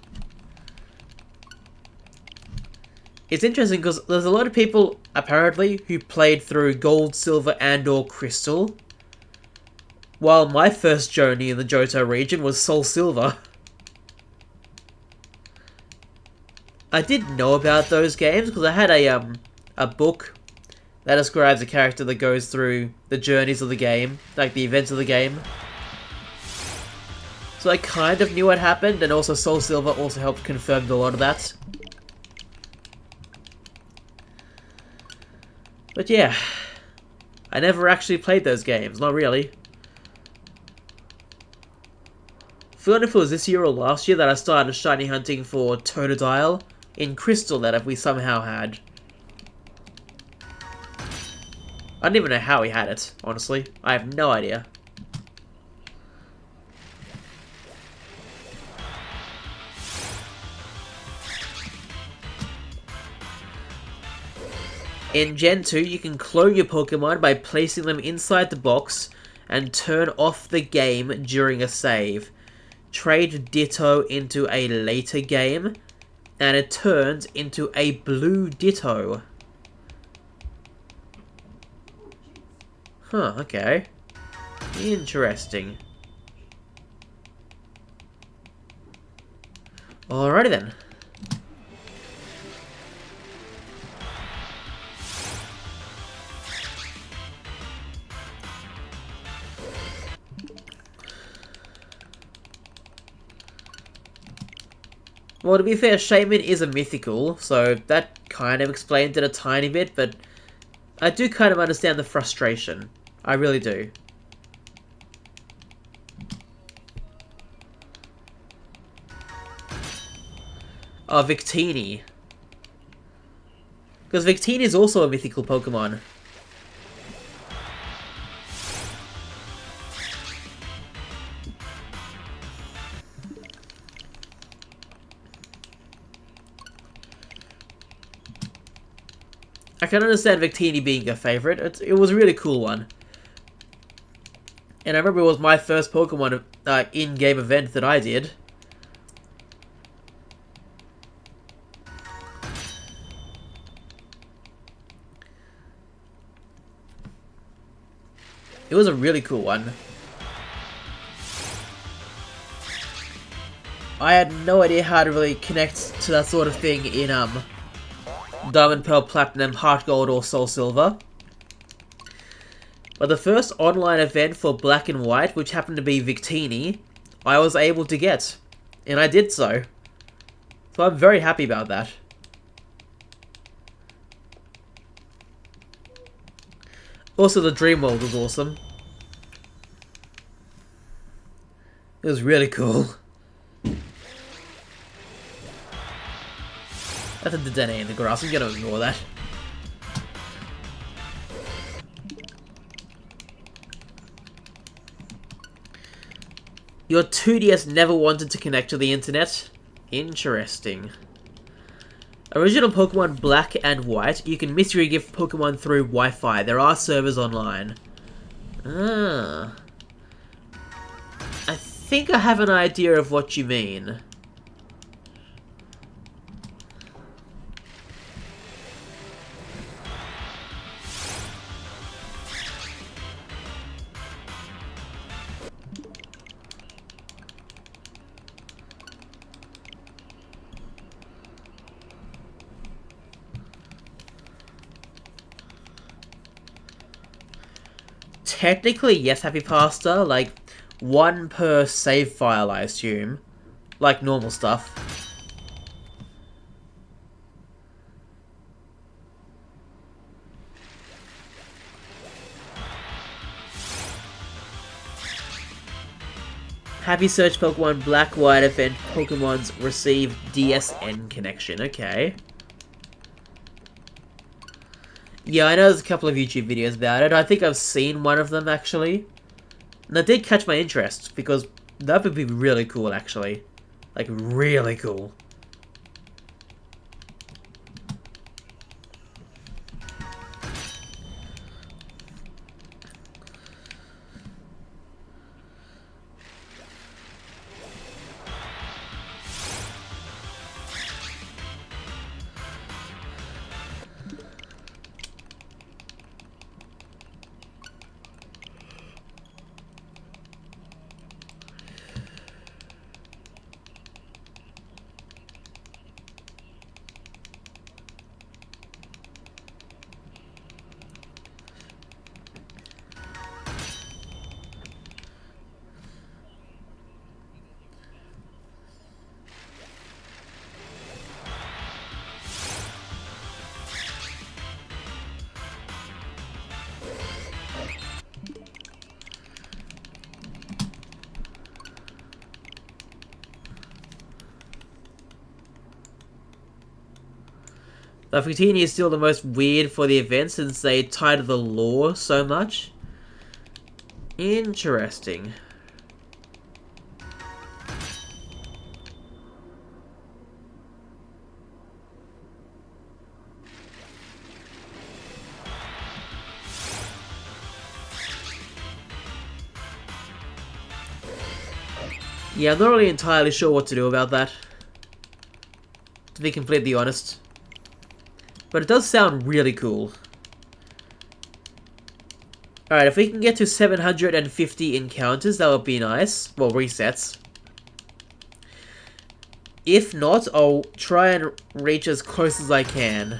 It's interesting because there's a lot of people, apparently, who played through Gold, Silver, and or Crystal. While my first journey in the Johto region was Soul Silver. I did know about those games because I had a book that describes a character that goes through the journeys of the game, like the events of the game. So I kind of knew what happened, and also Soul Silver also helped confirm a lot of that. But yeah, I never actually played those games, not really. I forgot if it was this year or last year that I started shiny hunting for Totodile in Crystal that we somehow had. I don't even know how he had it, honestly. I have no idea. In Gen 2, you can clone your Pokemon by placing them inside the box and turn off the game during a save. Trade Ditto into a later game, and it turns into a blue Ditto. Huh, okay. Interesting. Alrighty then. Well, to be fair, Shaman is a mythical, so that kind of explains it a tiny bit, but I do kind of understand the frustration. I really do. Oh, Victini. Because Victini is also a mythical Pokemon. I can understand Victini being your favourite. It was a really cool one. And I remember it was my first Pokemon in-game event that I did. It was a really cool one. I had no idea how to really connect to that sort of thing in Diamond, Pearl, Platinum, Heart Gold, or Soul Silver. But the first online event for Black and White, which happened to be Victini, I was able to get. And I did so. So I'm very happy about that. Also, the Dream World was awesome. It was really cool. That's a Dedenne in the grass, I'm gonna ignore that. Your 2DS never wanted to connect to the internet? Interesting. Original Pokemon Black and White, you can mystery gift Pokemon through Wi-Fi. There are servers online. Ah. I think I have an idea of what you mean. Technically, yes, Happy Pasta. Like, one per save file, I assume. Like normal stuff. Happy search Pokemon Black White event Pokemon's receive DSN connection. Okay. Yeah, I know there's a couple of YouTube videos about it. I think I've seen one of them, actually. And that did catch my interest, because that would be really cool, actually. Like, really cool. But Victini is still the most weird for the event since they tie to the lore so much. Interesting. Yeah, I'm not really entirely sure what to do about that, to be completely honest. But it does sound really cool. Alright, if we can get to 750 encounters, that would be nice. Well, resets. If not, I'll try and reach as close as I can.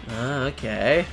Ah, okay.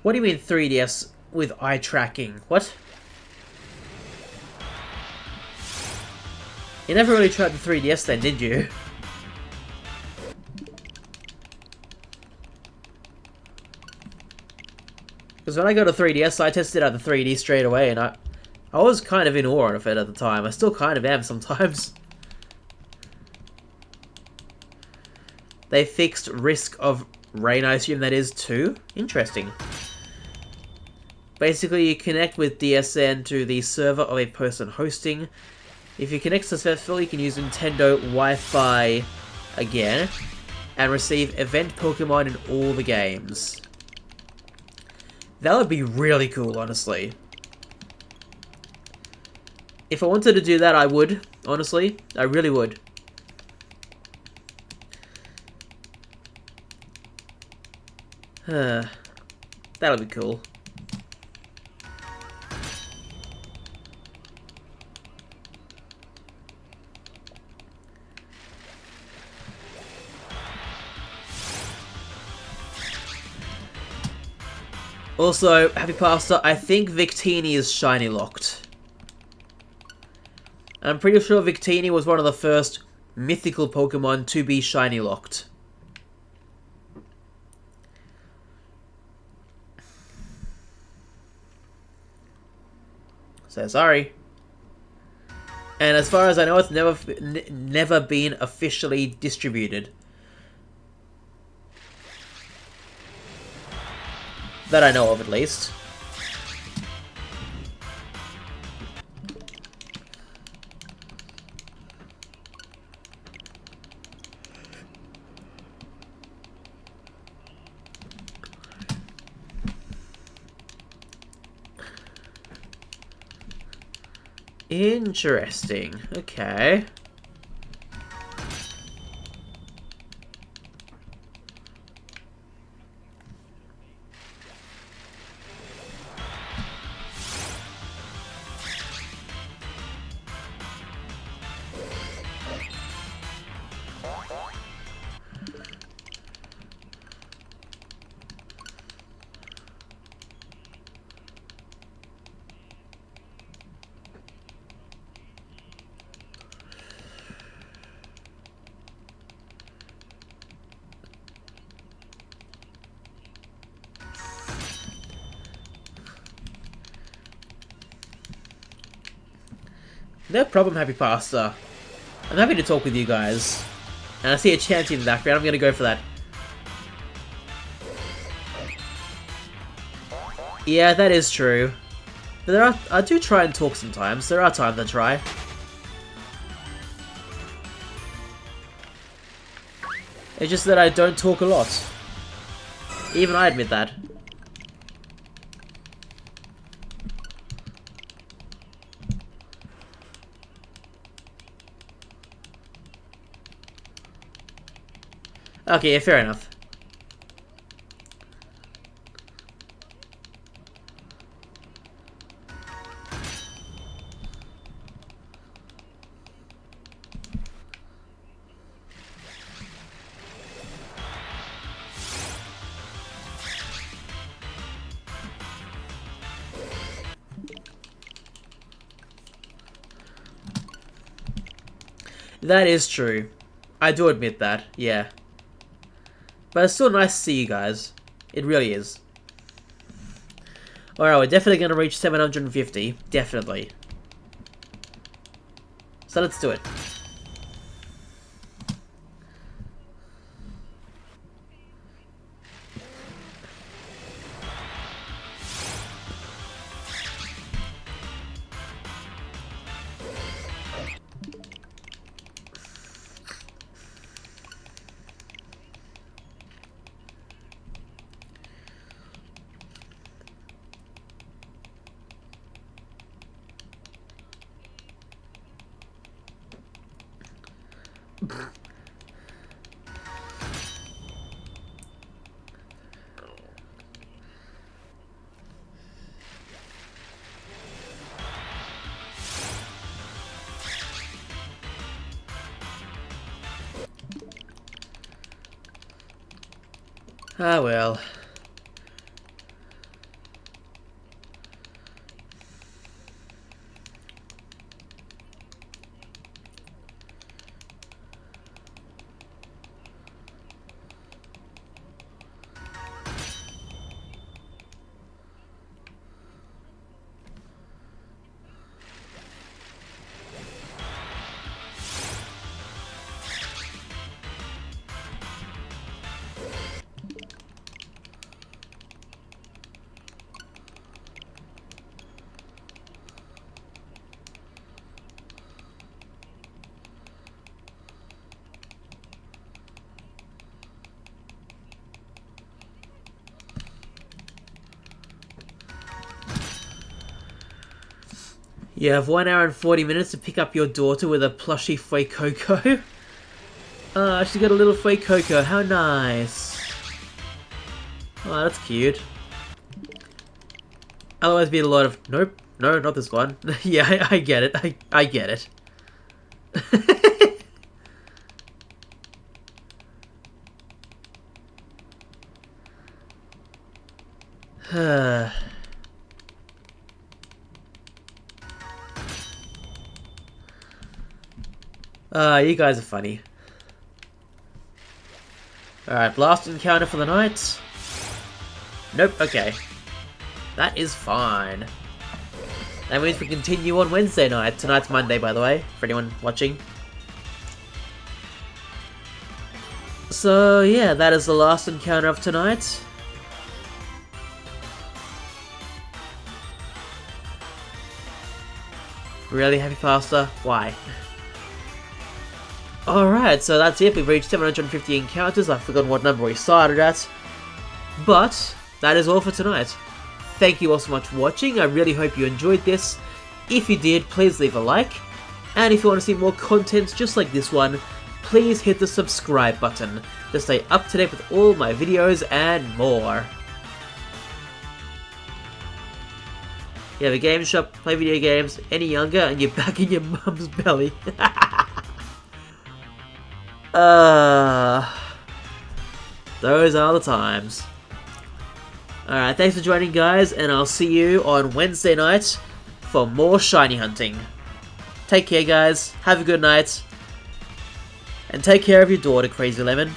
What do you mean 3DS with eye tracking? What? You never really tried the 3DS then, did you? Because when I got a 3DS, I tested out the 3D straight away, and I was kind of in awe of it at the time. I still kind of am sometimes. They fixed risk of rain, I assume that is, too? Interesting. Basically, you connect with DSN to the server of a person hosting. If you connect successfully, you can use Nintendo Wi-Fi again and receive event Pokemon in all the games. That would be really cool, honestly. If I wanted to do that, I would, honestly. I really would. That would be cool. Also, Happy Pastor, I think Victini is shiny locked. I'm pretty sure Victini was one of the first mythical Pokemon to be shiny locked. So sorry. And as far as I know, it's never been officially distributed. That I know of, at least. Interesting. Okay. No problem, Happy Pasta. I'm happy to talk with you guys. And I see a chanty in the background, I'm gonna go for that. Yeah, that is true. But I do try and talk sometimes. There are times I try. It's just that I don't talk a lot. Even I admit that. Okay, yeah, fair enough. That is true. I do admit that, yeah. But it's still nice to see you guys. It really is. Alright, we're definitely going to reach 750. Definitely. So let's do it. Ah well. You have 1 hour and 40 minutes to pick up your daughter with a plushy Fuecoco. She got a little Fuecoco, how nice. Oh, that's cute. Otherwise be a lot of, nope, no, not this one. Yeah, I get it, I get it. You guys are funny. Alright, blast encounter for the night. Nope, okay. That is fine. That means we continue on Wednesday night. Tonight's Monday, by the way, for anyone watching. So, yeah, that is the last encounter of tonight. Really, Happy Faster? Why? Alright, so that's it. We've reached 750 encounters. I've forgotten what number we started at. But that is all for tonight. Thank you all so much for watching. I really hope you enjoyed this. If you did, please leave a like. And if you want to see more content just like this one, please hit the subscribe button to stay up to date with all my videos and more. You have a game shop, play video games, any younger, and you're back in your mum's belly. Those are the times. Alright, thanks for joining guys, and I'll see you on Wednesday night for more shiny hunting. Take care guys, have a good night, and take care of your daughter, Crazy Lemon.